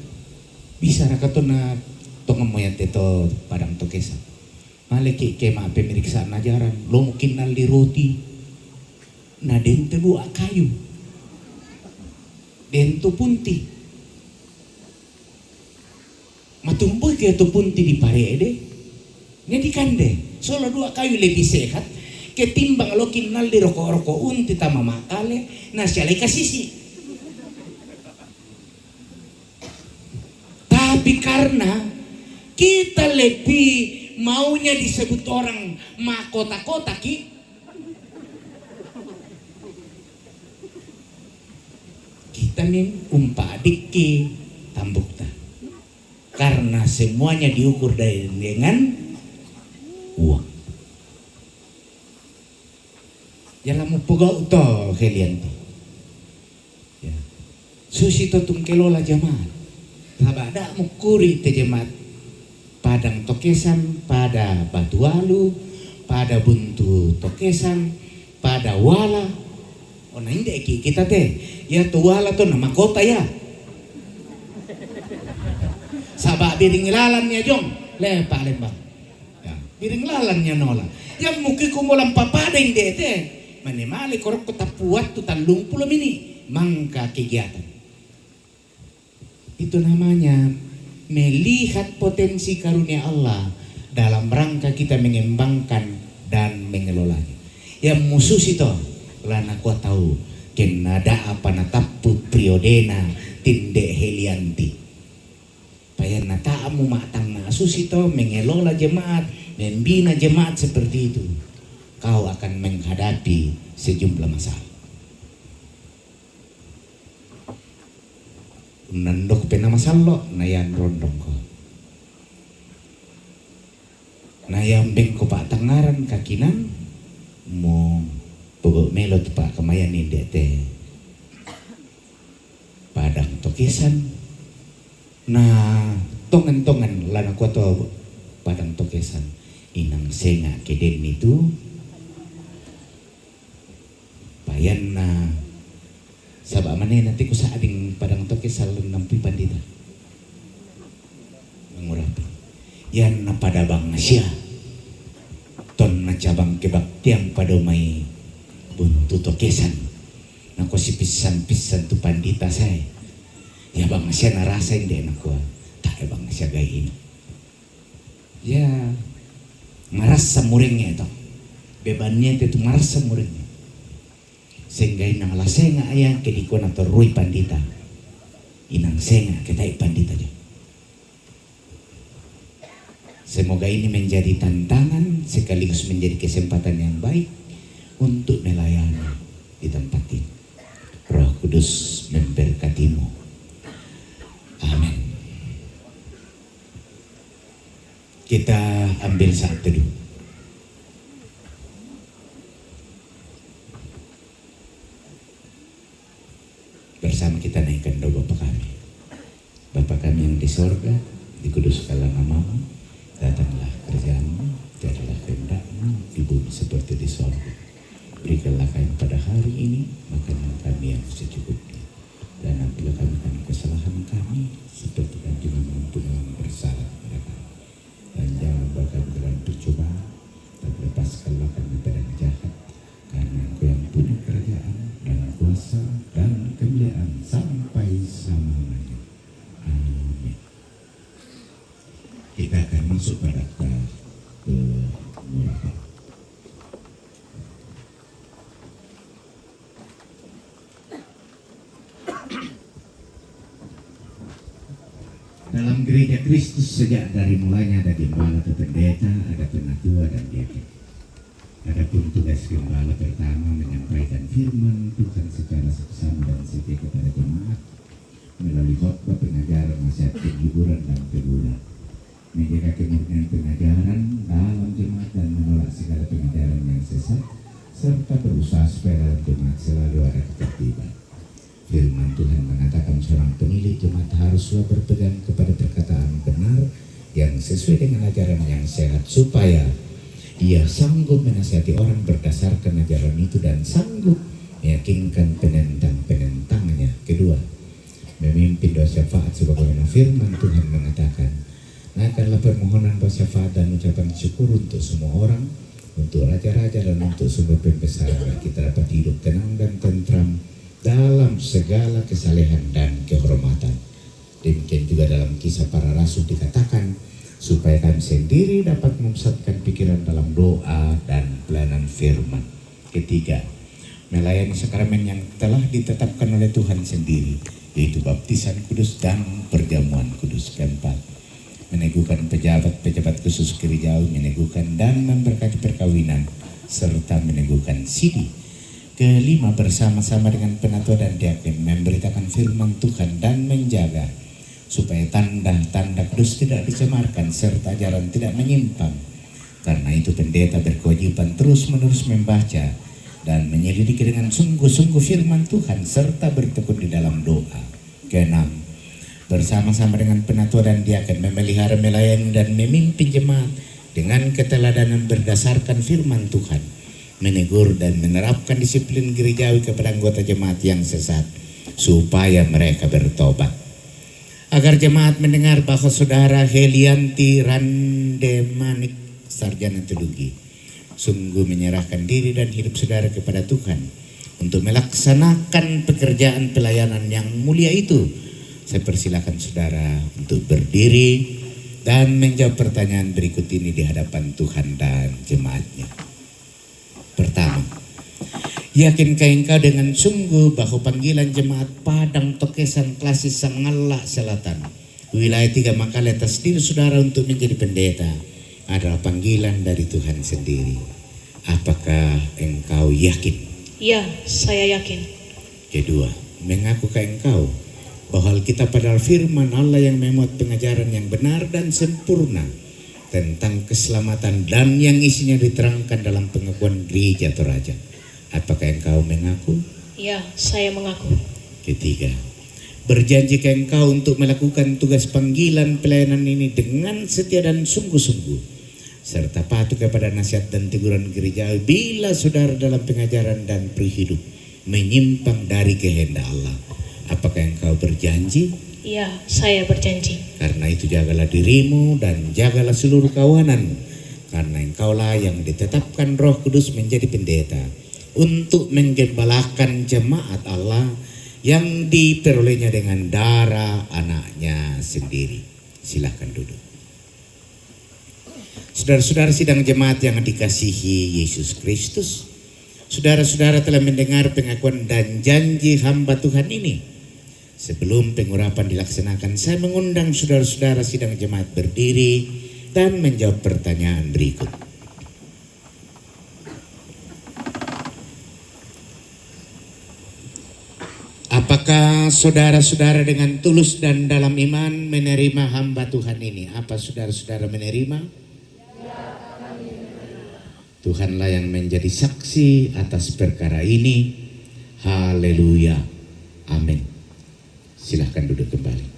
bisa rakato na tongam moyan teto padang tokesa. Malik kema pemeriksaan ajaran, lo mungkin nali roti. Na dente buah kayu. Dento punti. Matumboy kaya to punti di parede. Ngedi kande. Solo 2 kayu lebih sehat. Ketimbang lo kinal di roko-roko unti tama makale. Na siyalay kasisi. Tapi karena kita lebih maunya disebut orang makota-kota ki. Kita nih umpadik ki tambukta. Karena semuanya diukur dengan uang. Jangan mau pegau to kalian tuh. Ya. Susi to tungkelola jemaat. Tabada mukuri te jemaat. Padang tokesan, pada batualu, pada buntu tokesan, pada wala. Oh nah ini kita teh. Ya tuh wala tuh nama kota ya. Sabak biring lalannya jong lepak lembang ya, biring lalannya nola jam muki ko mo lang papadeng dete. Manimali korok ko tapuat tu talung puluh mini mangka kegiatan. Itu namanya melihat potensi karunia Allah dalam rangka kita mengembangkan dan mengelolanya. Yang musuh itu lana kuat tahu kenada apa natapu priodena tinde helianti. Payan nataamu matang nasus itu mengelola jemaat, membina jemaat seperti itu. Kau akan menghadapi sejumlah masalah. Nandok pena masalah nayan rondong ko. Nayang bengko pak tangaran kakinan mo pogok melot pak kemayan ini te padang tokesan. Nah tongan-tongan lana kuato padang tokesan inang senga keden itu payan na sabak mana nanti ku saading padang tokesan nampi pandita mengurapi yan na padabang siya ton na cabang kebaktiang padomay buntu tokesan na ko si pisan-pisan tu pandita saya ya bang siya narasa hindi na ko tak bang siya gayin ya marasa muringnya itu bebannya itu marasa muringnya sehingga inang lasenga ayang kediko na torui pandita inang senga ketai pandita dia. Semoga ini menjadi tantangan sekaligus menjadi kesempatan yang baik untuk melayani di tempat ini. Roh Kudus memberkatimu. Amin. Kita ambil saat teduh. Bersama kita naikkan doa Bapa kami. Bapa kami yang di sorga, dikuduskanlah namamu. Datanglah kerjaanmu, jadilah kehendak-mu di bumi seperti di sorga. Berikanlah kami pada hari ini makanan kami yang secukupnya. Dan ampunilah kami kesalahan kami seperti kami mengampuni orang bersalah kepada kami. Dan jangan bawa kami dalam percobaan, tapi lepaskanlah kami dari yang jahat. Karena Engkau yang punya kerajaan dan kuasa dan kemuliaan sampai selama-lamanya. Amin. Kita akan masuk pada pengurapan. Dalam gereja Kristus sejak dari mulanya ada gembala atau pendeta, ada penatua dan diaken. Adapun tugas gembala pertama menyampaikan firman Tuhan secara seksama dan setia kepada jemaat melalui khotbah, pengajaran, nasihat, penghiburan dan teguran. Menjaga kemurnian pengajaran dalam jemaat dan menolak segala pengajaran yang sesat serta berusaha supaya dalam jemaat selalu ada ketertiban. Firman Tuhan mengatakan seorang pemilik jemaat haruslah berpegang kepada perkataan benar yang sesuai dengan ajaran yang sehat supaya ia sanggup menasihati orang berdasarkan ajaran itu dan sanggup meyakinkan penentang-penentangnya. Kedua, memimpin doa syafaat sebagaimana firman Tuhan mengatakan, naikkanlah permohonan doa syafaat dan ucapan syukur untuk semua orang, untuk raja-raja dan untuk sumber pembesaran kita dapat hidup tenang dan tentram dalam segala kesalehan dan kehormatan. Demikian juga dalam Kisah Para Rasul dikatakan supaya kami sendiri dapat memusatkan pikiran dalam doa dan pelayanan firman. Ketiga, melayani sakramen yang telah ditetapkan oleh Tuhan sendiri, yaitu baptisan kudus dan perjamuan kudus. Keempat, meneguhkan pejabat-pejabat khusus gerejawi, meneguhkan dan memberkati perkawinan serta meneguhkan sidi. Kelima, bersama-sama dengan penatua dan diaken memberitakan firman Tuhan dan menjaga supaya tanda-tanda kudus tidak dicemarkan serta ajaran tidak menyimpang. Karena itu pendeta berkewajiban terus-menerus membaca dan menyelidiki dengan sungguh-sungguh firman Tuhan serta bertekun di dalam doa. Keenam, bersama-sama dengan penatua dan diaken memelihara, melayani dan memimpin jemaat dengan keteladanan berdasarkan firman Tuhan, menegur dan menerapkan disiplin gerejawi kepada anggota jemaat yang sesat supaya mereka bertobat. Agar jemaat mendengar bahwa saudara Helianti Randemanik, sarjana teologi, sungguh menyerahkan diri dan hidup saudara kepada Tuhan untuk melaksanakan pekerjaan pelayanan yang mulia itu, saya persilakan saudara untuk berdiri dan menjawab pertanyaan berikut ini di hadapan Tuhan dan jemaatnya. Pertama, yakinkah engkau dengan sungguh bahwa panggilan jemaat Padang Tokesan Klasis Sangala Selatan, wilayah 3 Makale atas diri saudara untuk menjadi pendeta adalah panggilan dari Tuhan sendiri? Apakah engkau yakin? Ya, saya yakin. Kedua, mengakukah engkau bahwa Alkitab adalah firman Allah yang memuat pengajaran yang benar dan sempurna tentang keselamatan dan yang isinya diterangkan dalam pengakuan gereja atau raja? Apakah engkau mengaku? Ya, saya mengaku. Ketiga, berjanjikah engkau untuk melakukan tugas panggilan pelayanan ini dengan setia dan sungguh-sungguh, serta patuh kepada nasihat dan teguran gereja bila saudara dalam pengajaran dan berhidup menyimpang dari kehendak Allah? Apakah engkau berjanji? Ya, saya berjanji. Karena itu jagalah dirimu dan jagalah seluruh kawanan, karena engkaulah yang ditetapkan Roh Kudus menjadi pendeta untuk menggembalakan jemaat Allah yang diperolehnya dengan darah anaknya sendiri. Silakan duduk. Saudara-saudara sidang jemaat yang dikasihi Yesus Kristus, saudara-saudara telah mendengar pengakuan dan janji hamba Tuhan ini. Sebelum pengurapan dilaksanakan, saya mengundang saudara-saudara sidang jemaat berdiri dan menjawab pertanyaan berikut. Apakah saudara-saudara dengan tulus dan dalam iman menerima hamba Tuhan ini? Apa saudara-saudara menerima? Tuhanlah yang menjadi saksi atas perkara ini. Haleluya. Amin. Silahkan duduk kembali.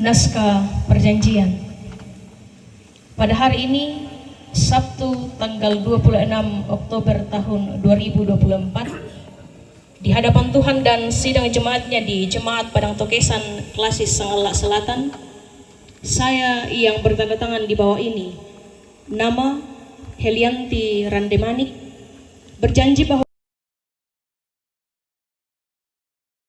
Naskah perjanjian. Pada hari ini, Sabtu tanggal 26 Oktober tahun 2024, di hadapan Tuhan dan sidang jemaatnya di Jemaat Padang Tokesan Klasis Sangala Selatan, saya yang bertanda tangan di bawah ini, nama Helianti Randemanik, berjanji bahwa